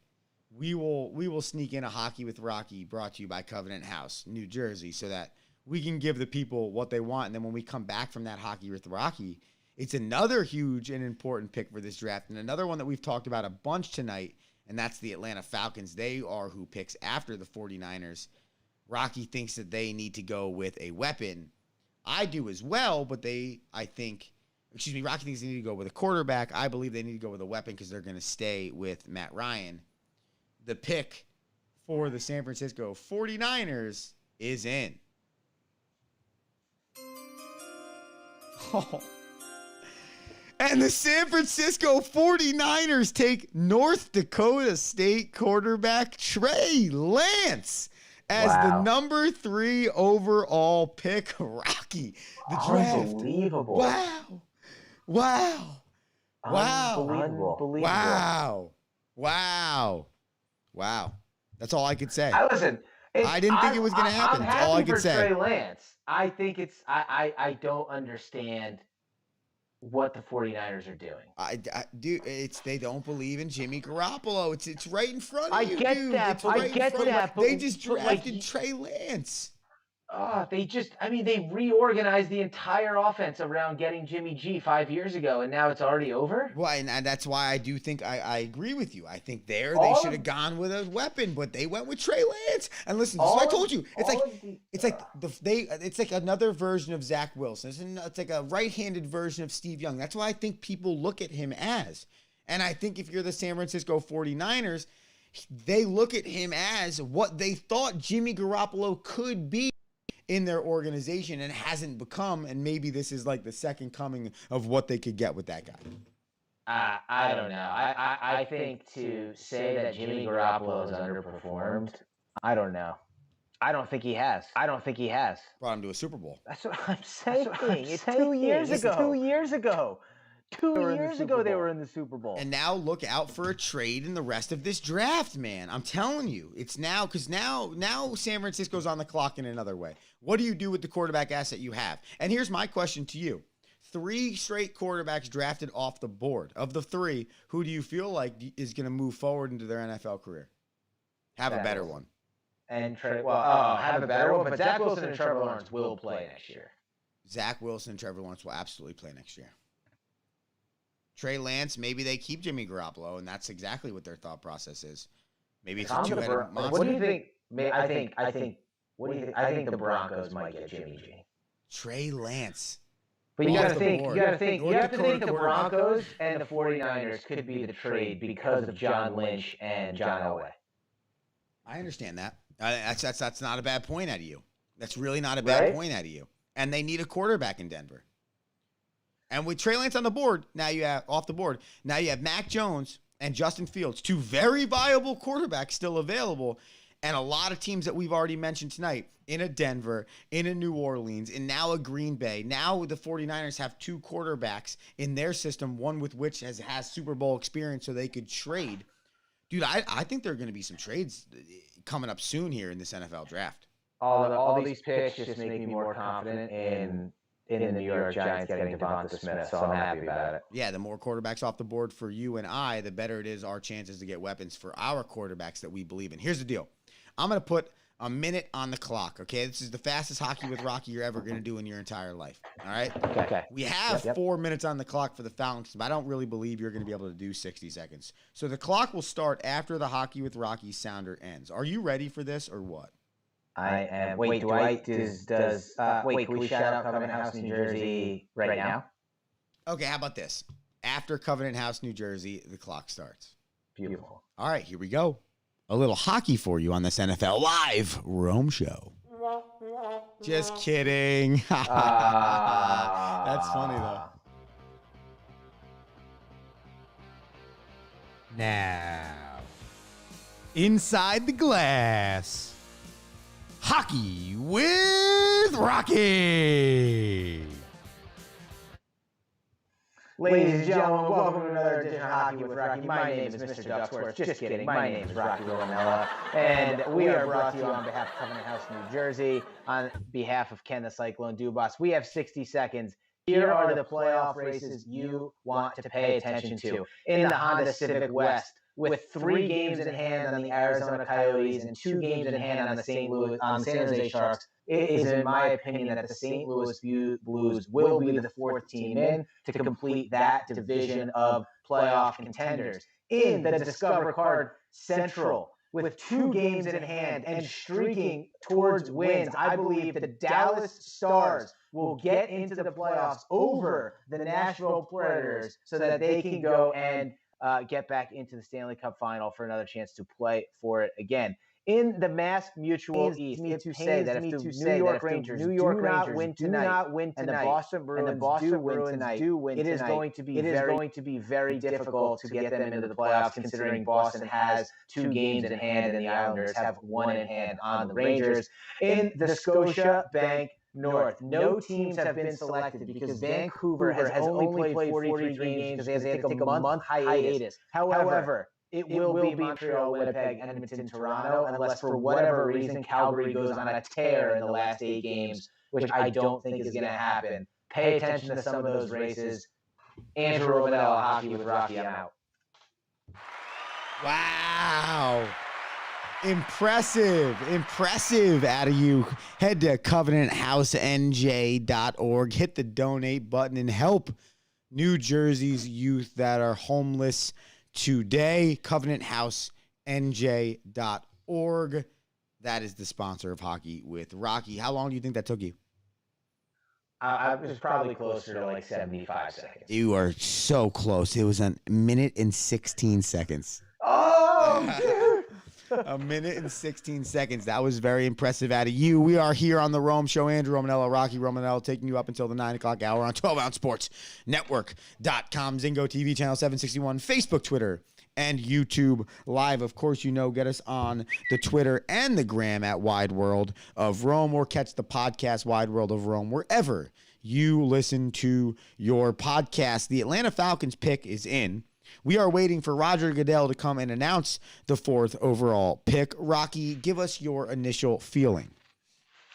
[SPEAKER 1] we will sneak in a hockey with Rocky, brought to you by Covenant House, New Jersey, so that we can give the people what they want. And then when we come back from that hockey with Rocky, it's another huge and important pick for this draft, and another one that we've talked about a bunch tonight, and that's the Atlanta Falcons. They are who picks after the 49ers. Rocky thinks that they need to go with a weapon. I do as well, but Rocky thinks they need to go with a quarterback. I believe they need to go with a weapon because they're going to stay with Matt Ryan. The pick for the San Francisco 49ers is in. Oh. And the San Francisco 49ers take North Dakota State quarterback Trey Lance as the number 3 overall pick. Rocky, the draft.
[SPEAKER 3] Unbelievable.
[SPEAKER 1] Wow.
[SPEAKER 3] Unbelievable.
[SPEAKER 1] Wow. That's all I could say.
[SPEAKER 3] Listen,
[SPEAKER 1] I didn't think it was going to happen. That's all I could say.
[SPEAKER 3] Trey Lance. I think it's I don't understand what the 49ers are doing.
[SPEAKER 1] They don't believe in Jimmy Garoppolo. It's right in front of you,
[SPEAKER 2] I get
[SPEAKER 1] dude.
[SPEAKER 2] that.
[SPEAKER 1] They just drafted Trey Lance.
[SPEAKER 3] They reorganized the entire offense around getting Jimmy G 5 years ago, and now it's already over?
[SPEAKER 1] Well, and that's why I do think I agree with you. I think they should have gone with a weapon, but they went with Trey Lance. And listen, so I told you, it's like another version of Zach Wilson. It's like a right-handed version of Steve Young. That's why I think people look at him as. And I think if you're the San Francisco 49ers, they look at him as what they thought Jimmy Garoppolo could be in their organization and hasn't become, and maybe this is like the second coming of what they could get with that guy.
[SPEAKER 3] I don't know. I think to say that Jimmy Garoppolo has underperformed, I don't know. I don't think he has.
[SPEAKER 1] Brought him to a Super Bowl.
[SPEAKER 2] That's what I'm saying. It's 2 years ago. 2 years ago. 2 years ago they were in the Super Bowl.
[SPEAKER 1] And now look out for a trade in the rest of this draft, man. I'm telling you. It's now, because now San Francisco's on the clock in another way. What do you do with the quarterback asset you have? And here's my question to you. 3 straight quarterbacks drafted off the board. Of the 3, who do you feel like is going to move forward into their NFL career? Have a better one.
[SPEAKER 3] And have a better one, but Zach Wilson and Trevor Lawrence will play next year.
[SPEAKER 1] Zach Wilson and Trevor Lawrence will absolutely play next year. Trey Lance, maybe they keep Jimmy Garoppolo, and that's exactly what their thought process is. Maybe it's a two-headed monster.
[SPEAKER 3] What do you think? I think the Broncos might get Jimmy G.
[SPEAKER 1] Trey Lance.
[SPEAKER 3] But you got to think the Broncos and the 49ers could be the trade because of John Lynch and John Elway.
[SPEAKER 1] I understand that. That's not a bad point out of you. That's really not a bad point out of you. And they need a quarterback in Denver. And with Trey Lance on the board, now you have Mac Jones and Justin Fields, 2 very viable quarterbacks still available, and a lot of teams that we've already mentioned tonight, in a Denver, in a New Orleans, and now a Green Bay. Now the 49ers have 2 quarterbacks in their system, one with which has Super Bowl experience, so they could trade. Dude, I think there are going to be some trades coming up soon here in this NFL draft.
[SPEAKER 3] All these picks just make me more confident in the New York Giants getting Devonta Smith, so I'm happy about it.
[SPEAKER 1] Yeah, the more quarterbacks off the board for you and I, the better it is our chances to get weapons for our quarterbacks that we believe in. Here's the deal. I'm going to put a minute on the clock, okay? This is the fastest Hockey with Rocky you're ever going to do in your entire life, all right?
[SPEAKER 3] Okay.
[SPEAKER 1] We have 4 minutes on the clock for the Falcons, but I don't really believe you're going to be able to do 60 seconds. So the clock will start after the Hockey with Rocky sounder ends. Are you ready for this or what?
[SPEAKER 3] I am. Wait, can we shout out Covenant House, New Jersey right now?
[SPEAKER 1] Okay, how about this? After Covenant House, New Jersey, the clock starts.
[SPEAKER 3] Beautiful.
[SPEAKER 1] All right, here we go. A little hockey for you on this NFL Live Rome Show. Just kidding. That's funny, though. Now, inside the glass. Hockey with Rocky.
[SPEAKER 3] Ladies and gentlemen, welcome to another edition of Hockey with Rocky. My name is Mr. Ducksworth. Just kidding. My name is Rocky Romanella, and we are brought to you on behalf of Covenant House, New Jersey, on behalf of Ken the Cyclone Dubas. We have 60 seconds. Here are the playoff races you want to pay attention to. In the Honda Civic West, with 3 games in hand on the Arizona Coyotes and 2 games in hand on the San Jose Sharks, it is, in my opinion, that the St. Louis Blues will be the 4th team in to complete that division of playoff contenders. In the Discover Card Central, with 2 games in hand and streaking towards wins, I believe the Dallas Stars will get into the playoffs over the Nashville Predators so that they can go and get back into the Stanley Cup final for another chance to play for it again. In the Mass Mutual East, if the New York Rangers do not win tonight, and the Boston Bruins do win tonight, it is going to be very difficult to get them into the playoffs, considering Boston has 2 games in hand and the Islanders have 1 in hand on the Rangers. In the Scotia Bank North, no teams have been selected because Vancouver has only played 43 games because they have to take a month hiatus. However, it will be Montreal, Winnipeg, Edmonton, Toronto, unless for whatever reason Calgary goes on a tear in the last 8 games, which I don't think is going to happen. Pay attention to some of those races. Andrew Romanella, Hockey with Rocky, I'm out.
[SPEAKER 1] Wow. Impressive out of you. Head to covenanthouse.nj.org. Hit the donate button and help New Jersey's youth that are homeless today. covenanthouse.nj.org. That is the sponsor of Hockey with Rocky. How long do you think that took you?
[SPEAKER 3] I was probably closer to like 75 seconds.
[SPEAKER 1] You are so close. It was 1 minute and 16 seconds.
[SPEAKER 3] Oh, dude.
[SPEAKER 1] 1 minute and 16 seconds. That was very impressive out of you. We are here on the Rome Show. Andrew Romanello, Rocky Romanello, taking you up until the 9 o'clock hour on 12ouncesportsnetwork.com, Zingo TV, channel 761, Facebook, Twitter, and YouTube Live. Of course, get us on the Twitter and the Gram at Wide World of Rome, or catch the podcast Wide World of Rome wherever you listen to your podcast. The Atlanta Falcons pick is in. We are waiting for Roger Goodell to come and announce the 4th overall pick. Rocky, give us your initial feeling.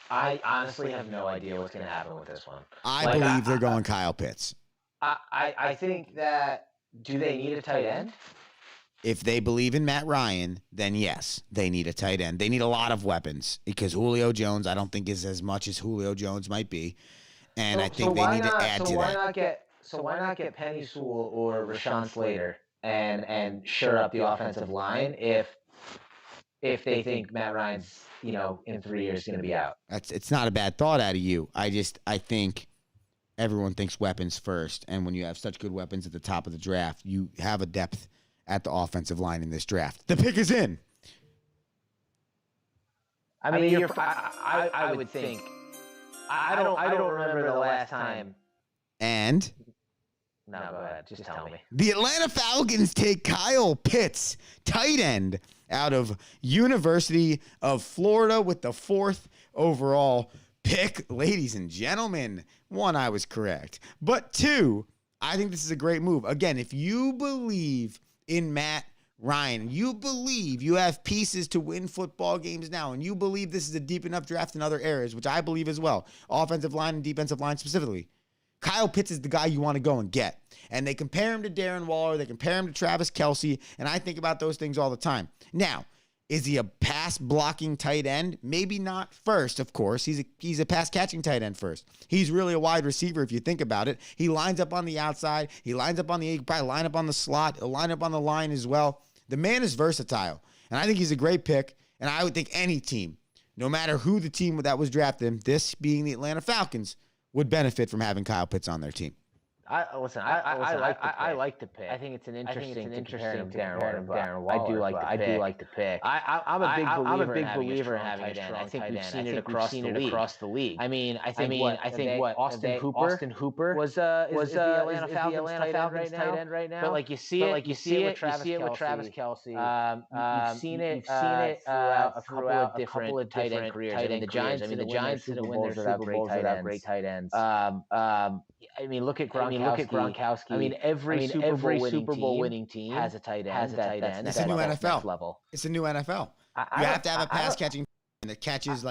[SPEAKER 3] I honestly have no idea what's going to happen with this one.
[SPEAKER 1] I believe they're going Kyle Pitts.
[SPEAKER 3] I think that, do they need a tight end?
[SPEAKER 1] If they believe in Matt Ryan, then yes, they need a tight end. They need a lot of weapons because Julio Jones, I don't think, is as much as Julio Jones might be. And I think they need to add to that.
[SPEAKER 3] So why not get Penny Sewell or Rashawn Slater and shore up the offensive line if they think Matt Ryan's, in 3 years going to be out?
[SPEAKER 1] It's not a bad thought out of you. I think everyone thinks weapons first, and when you have such good weapons at the top of the draft, you have a depth at the offensive line in this draft. The pick is in.
[SPEAKER 3] I would think. I don't remember the last time.
[SPEAKER 1] And?
[SPEAKER 3] No, go ahead. Just tell me.
[SPEAKER 1] The Atlanta Falcons take Kyle Pitts, tight end, out of University of Florida with the 4th overall pick. Ladies and gentlemen, 1, I was correct. But 2, I think this is a great move. Again, if you believe in Matt Ryan, you believe you have pieces to win football games now, and you believe this is a deep enough draft in other areas, which I believe as well, offensive line and defensive line specifically, Kyle Pitts is the guy you want to go and get. And they compare him to Darren Waller. They compare him to Travis Kelce. And I think about those things all the time. Now, is he a pass-blocking tight end? Maybe not first, of course. He's a pass-catching tight end first. He's really a wide receiver if you think about it. He lines up on the outside. He lines up on the eight, probably line up on the slot. He'll line up on the line as well. The man is versatile. And I think he's a great pick. And I would think any team, no matter who the team that was drafted him, this being the Atlanta Falcons, would benefit from having Kyle Pitts on their team.
[SPEAKER 3] I like the pick. I think it's interesting to Darren Waller. I do like the pick. I'm a big believer in having a strong tight end. I think we've seen it across the league. I think Austin Hooper was the Atlanta Falcons tight end right now. But like you see it with Travis Kelce. You've seen it throughout a couple of different tight end careers. The Giants didn't win their Super Bowls without great tight ends. Look at Gronkowski. Every Super Bowl winning team has a tight end.
[SPEAKER 1] It's a new NFL. It's a new NFL. You have to have a pass catching that catches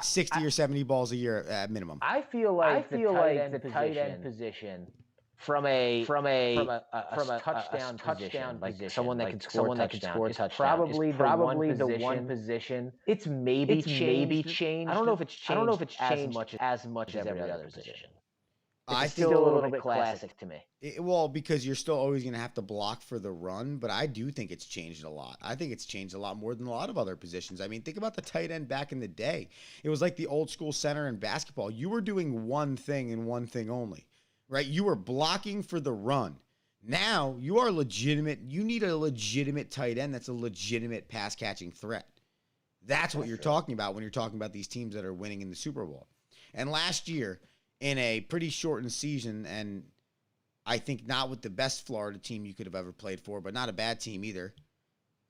[SPEAKER 1] 60 or 70 balls a year at minimum.
[SPEAKER 3] I feel like the tight end position from a touchdown position, like someone that can score touchdown, probably the one position. It's maybe changed. I don't know if it's changed as much as every other position. It's still a little bit classic to me.
[SPEAKER 1] Because you're still always going to have to block for the run, but I do think it's changed a lot. I think it's changed a lot more than a lot of other positions. Think about the tight end back in the day. It was like the old school center in basketball. You were doing one thing and one thing only, right? You were blocking for the run. Now you are legitimate. You need a legitimate tight end that's a legitimate pass catching threat. That's what you're talking about when you're talking about these teams that are winning in the Super Bowl. And last year, in a pretty shortened season, and I think not with the best Florida team you could have ever played for, but not a bad team either,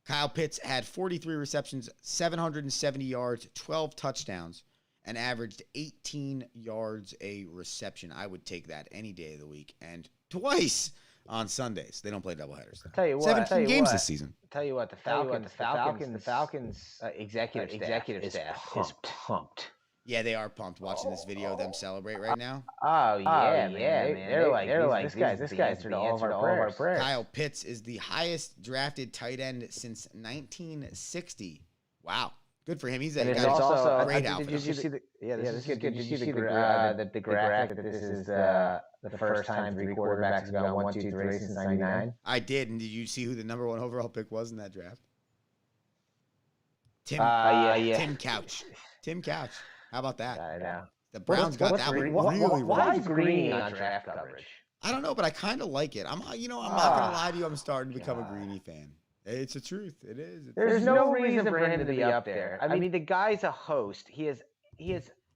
[SPEAKER 1] Kyle Pitts had 43 receptions, 770 yards, 12 touchdowns, and averaged 18 yards a reception. I would take that any day of the week, and twice on Sundays. They don't play doubleheaders.
[SPEAKER 2] Tell you what,
[SPEAKER 1] 17 games this season.
[SPEAKER 2] Tell you what, the Falcons executive staff is pumped.
[SPEAKER 1] Yeah, they are pumped watching this video of them celebrate right now.
[SPEAKER 2] Oh yeah, man. They're like this guy's to all of our prayers.
[SPEAKER 1] Kyle Pitts is the highest drafted tight end since 1960. Wow. Good for him. He's
[SPEAKER 2] and
[SPEAKER 1] it's
[SPEAKER 2] also
[SPEAKER 1] a great outfit.
[SPEAKER 2] Did you see the? Yeah, this is good. Did you see the graphic that this is the first time 3 quarterbacks have gone 1, 2, 3 since '99?
[SPEAKER 1] I did. And did you see who the number 1 overall pick was in that draft? Tim Couch. Tim Couch. How about that?
[SPEAKER 2] I know.
[SPEAKER 1] The Browns got that one really
[SPEAKER 2] Why is Greeny on draft coverage?
[SPEAKER 1] I don't know, but I kind of like it. I'm not gonna lie to you. I'm starting to become a Greeny fan. It's the truth. It is.
[SPEAKER 2] There's no reason for him to be up there. I mean, the guy's a host. He has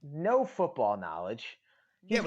[SPEAKER 2] no football knowledge. He's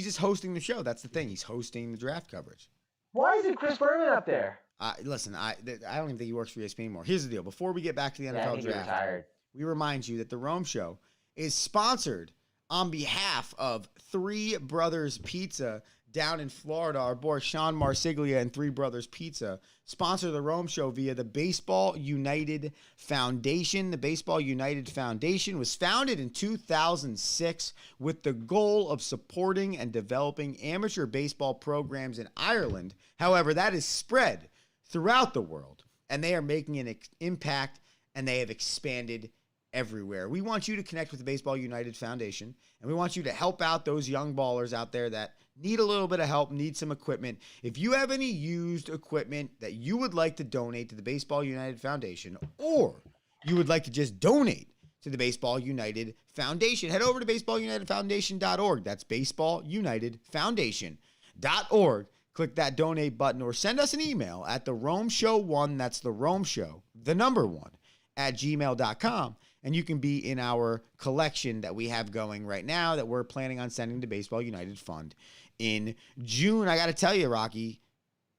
[SPEAKER 1] just hosting the show. That's the thing. He's hosting the draft coverage.
[SPEAKER 2] Why is it Chris Berman up there?
[SPEAKER 1] Listen, I don't even think he works for ESPN anymore. Here's the deal. Before we get back to the NFL draft, we remind you that the Rome Show is sponsored on behalf of Three Brothers Pizza down in Florida. Our boy Sean Marsiglia and Three Brothers Pizza sponsor the Rome Show via the Baseball United Foundation. The Baseball United Foundation was founded in 2006 with the goal of supporting and developing amateur baseball programs in Ireland. However, that is spread throughout the world, and they are making an impact, and they have expanded everywhere. We want you to connect with the Baseball United Foundation, and we want you to help out those young ballers out there that need a little bit of help, need some equipment. If you have any used equipment that you would like to donate to the Baseball United Foundation, or you would like to just donate to the Baseball United Foundation, head over to baseballunitedfoundation.org. That's baseballunitedfoundation.org. Click that donate button or send us an email at the Rome Show 1, that's the Rome Show, the number 1, at gmail.com. And you can be in our collection that we have going right now that we're planning on sending to Baseball United Fund in June. I got to tell you, Rocky,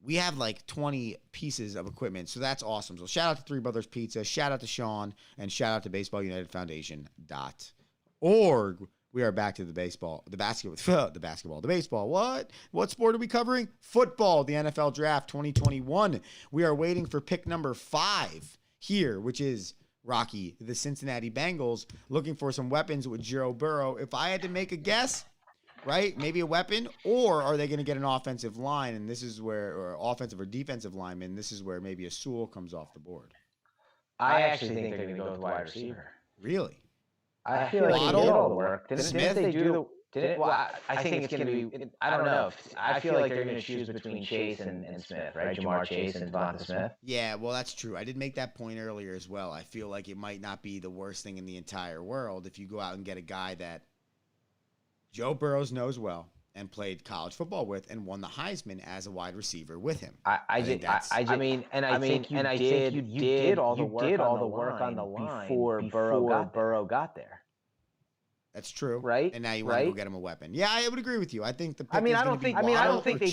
[SPEAKER 1] we have like 20 pieces of equipment, so that's awesome. So shout out to Three Brothers Pizza, shout out to Sean, and shout out to baseballunitedfoundation.org. We are back to the baseball. What sport are we covering? Football, the NFL Draft 2021. We are waiting for pick number 5 here, which is Rocky, the Cincinnati Bengals, looking for some weapons with Joe Burrow. If I had to make a guess, right, maybe a weapon, or are they going to get an offensive line? And this is where, or offensive or defensive lineman, this is where maybe a Sewell comes off the board.
[SPEAKER 2] I actually think they're going to go with wide receiver.
[SPEAKER 1] Really?
[SPEAKER 2] I feel like they did all the work. Didn't they do the...
[SPEAKER 3] Well, I think it's going to be. I don't know. I feel like they're going to choose between Chase and Smith, right? Jamar Chase and Devonta Smith.
[SPEAKER 1] Yeah, well, that's true. I did make that point earlier as well. I feel like it might not be the worst thing in the entire world if you go out and get a guy that Joe Burrow knows well and played college football with and won the Heisman as a wide receiver with him.
[SPEAKER 2] I think you did all the work on the line before Burrow got there.
[SPEAKER 1] That's true,
[SPEAKER 2] right?
[SPEAKER 1] And now you want to go get him a weapon. Yeah, I would agree with you. I think the.
[SPEAKER 2] I don't think they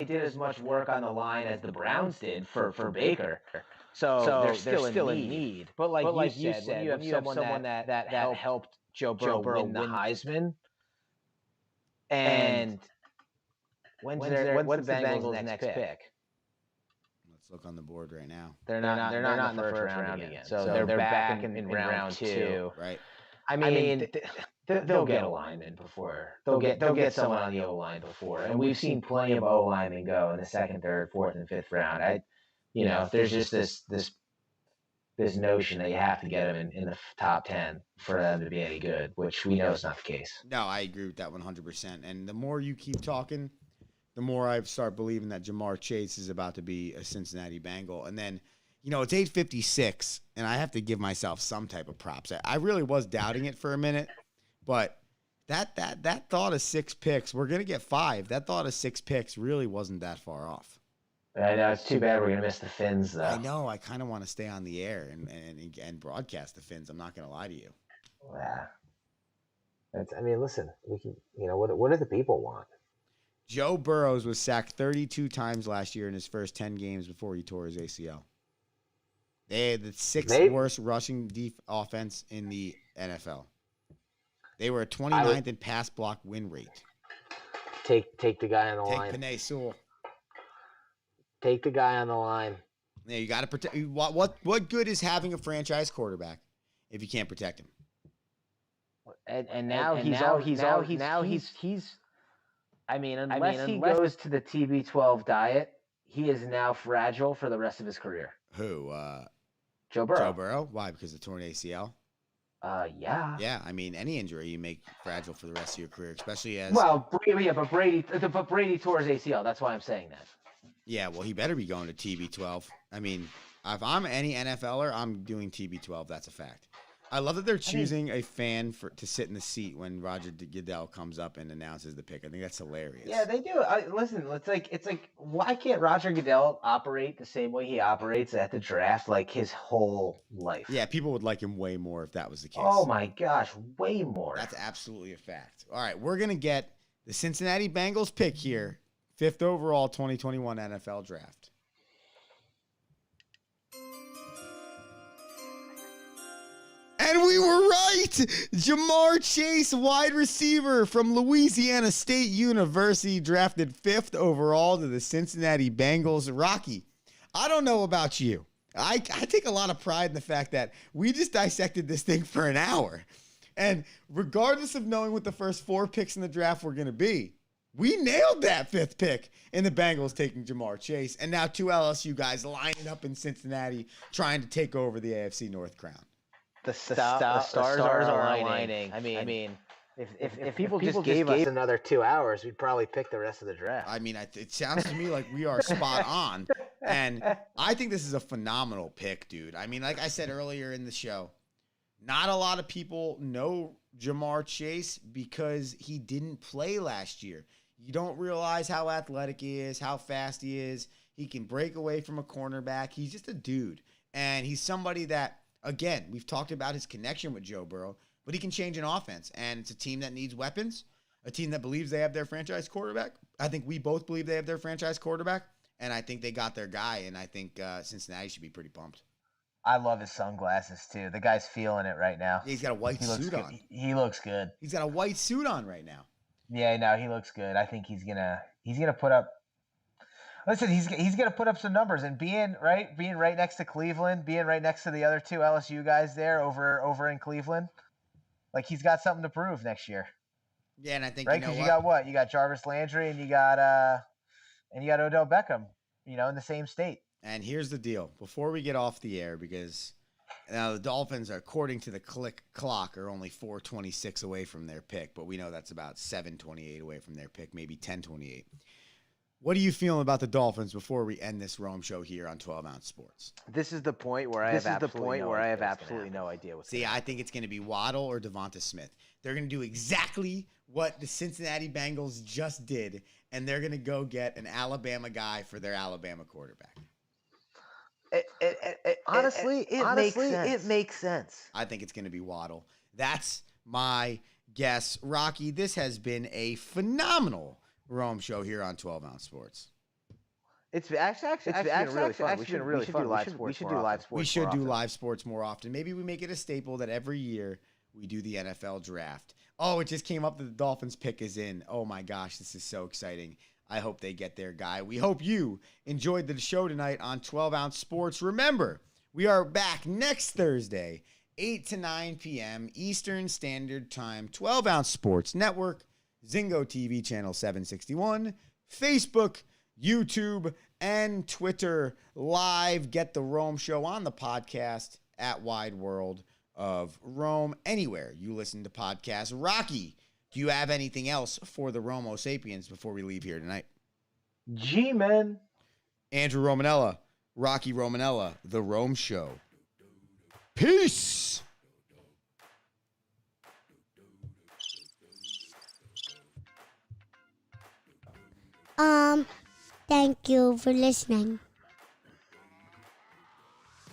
[SPEAKER 2] did as much work on the line as the Browns did for Baker. So they're still in need. But like you said, when you have someone that helped Joe Burrow win the Heisman, and what's the Bengals' next pick?
[SPEAKER 1] Let's look on the board right now.
[SPEAKER 2] They're not in the first round again. So they're back in round 2.
[SPEAKER 1] Right.
[SPEAKER 2] I mean, they'll get a lineman before. They'll get someone on the O line before, and we've seen plenty of O linemen go in the 2nd, 3rd, 4th, and 5th round. There's just this notion that you have to get them in the top 10 for them to be any good, which we know is not the case.
[SPEAKER 1] No, I agree with that 100%. And the more you keep talking, the more I start believing that Jamar Chase is about to be a Cincinnati Bengal, and then. It's 8:56, and I have to give myself some type of props. I really was doubting it for a minute, but that thought of 6 picks, we're going to get 5. That thought of 6 picks really wasn't that far off.
[SPEAKER 3] I know, it's too bad we're going to miss the Finns, though.
[SPEAKER 1] I know. I kind of want to stay on the air and broadcast the Finns. I'm not going to lie to you.
[SPEAKER 3] Yeah. Listen, we can. What do the people want?
[SPEAKER 1] Joe Burrows was sacked 32 times last year in his first 10 games before he tore his ACL. They had the 6th worst rushing offense in the NFL. They were 29th in pass block win rate.
[SPEAKER 3] Take the guy on the line.
[SPEAKER 1] Take Penei Sewell.
[SPEAKER 3] Take the guy on the line.
[SPEAKER 1] Yeah, you got to protect. What good is having a franchise quarterback if you can't protect him?
[SPEAKER 2] And now he's. I mean, unless he goes to the TB12 diet, he is now fragile for the rest of his career.
[SPEAKER 1] Who?
[SPEAKER 3] Joe Burrow.
[SPEAKER 1] Joe Burrow. Why? Because of torn ACL.
[SPEAKER 3] Yeah.
[SPEAKER 1] Yeah, I mean, any injury you make fragile for the rest of your career, especially as
[SPEAKER 3] but Brady tore his ACL. That's why I'm saying that.
[SPEAKER 1] Yeah, well, he better be going to TB12. I mean, if I'm any NFLer, I'm doing TB12. That's a fact. I love that they're choosing a fan to sit in the seat when Roger Goodell comes up and announces the pick. I think that's hilarious.
[SPEAKER 3] Yeah, they do. Listen, it's like, why can't Roger Goodell operate the same way he operates at the draft, like his whole life?
[SPEAKER 1] Yeah, people would like him way more if that was the case.
[SPEAKER 3] Oh my gosh, way more.
[SPEAKER 1] That's absolutely a fact. All right, we're gonna get the Cincinnati Bengals pick here, 5th overall 2021 NFL Draft. And we were right. Ja'Marr Chase, wide receiver from Louisiana State University, drafted 5th overall to the Cincinnati Bengals. Rocky, I don't know about you. I take a lot of pride in the fact that we just dissected this thing for an hour. And regardless of knowing what the first 4 picks in the draft were going to be, we nailed that 5th pick in the Bengals taking Ja'Marr Chase. And now 2 LSU guys lining up in Cincinnati trying to take over the AFC North crown.
[SPEAKER 2] The stars are aligning. I mean, if people just gave us another 2 hours, we'd probably pick the rest of the draft.
[SPEAKER 1] I mean, it sounds to me like we are spot on. And I think this is a phenomenal pick, dude. I mean, like I said earlier in the show, not a lot of people know Ja'Marr Chase because he didn't play last year. You don't realize how athletic he is, how fast he is. He can break away from a cornerback. He's just a dude. And he's somebody that, again, we've talked about his connection with Joe Burrow, but he can change an offense. And it's a team that needs weapons, a team that believes they have their franchise quarterback. I think we both believe they have their franchise quarterback, and I think they got their guy, and I think Cincinnati should be pretty pumped.
[SPEAKER 2] I love his sunglasses, too. The guy's feeling it right now.
[SPEAKER 1] Yeah, he's got a white suit on.
[SPEAKER 2] He looks good.
[SPEAKER 1] He's got a white suit on right now.
[SPEAKER 2] Yeah, no, he looks good. I think he's gonna put up. Listen, he's gonna put up some numbers, and being right next to Cleveland, being right next to the other 2 LSU guys there over in Cleveland, like he's got something to prove next year.
[SPEAKER 1] Yeah, and I think
[SPEAKER 2] right, because you got what? You got Jarvis Landry, and you got Odell Beckham, in the same state.
[SPEAKER 1] And here's the deal: before we get off the air, because now the Dolphins, according to the clock, are only 4:26 away from their pick, but we know that's about 7:28 away from their pick, maybe 10:28. What are you feeling about the Dolphins before we end this Rome show here on 12 Ounce Sports?
[SPEAKER 2] This is the point where I have absolutely no idea what's
[SPEAKER 1] going on. I think it's going to be Waddle or Devonta Smith. They're going to do exactly what the Cincinnati Bengals just did, and they're going to go get an Alabama guy for their Alabama quarterback.
[SPEAKER 2] Honestly, it makes sense.
[SPEAKER 1] I think it's going to be Waddle. That's my guess. Rocky, this has been a phenomenal Rome show here on 12 Ounce Sports.
[SPEAKER 2] It's actually been really fun. We should do live sports.
[SPEAKER 1] We should do live sports more often. Maybe we make it a staple that every year we do the NFL draft. Oh, it just came up that the Dolphins pick is in. Oh my gosh, this is so exciting. I hope they get their guy. We hope you enjoyed the show tonight on 12 Ounce Sports. Remember, we are back next Thursday, 8 to 9 p.m. Eastern Standard Time, 12 Ounce Sports Network, Zingo TV channel 761, Facebook, YouTube, and Twitter live. Get the Rome Show on the podcast at Wide World of Rome. Anywhere you listen to podcasts. Rocky, do you have anything else for the Romo Sapiens before we leave here tonight?
[SPEAKER 2] G-Men.
[SPEAKER 1] Andrew Romanella, Rocky Romanella, The Rome Show. Peace.
[SPEAKER 5] Thank you for listening.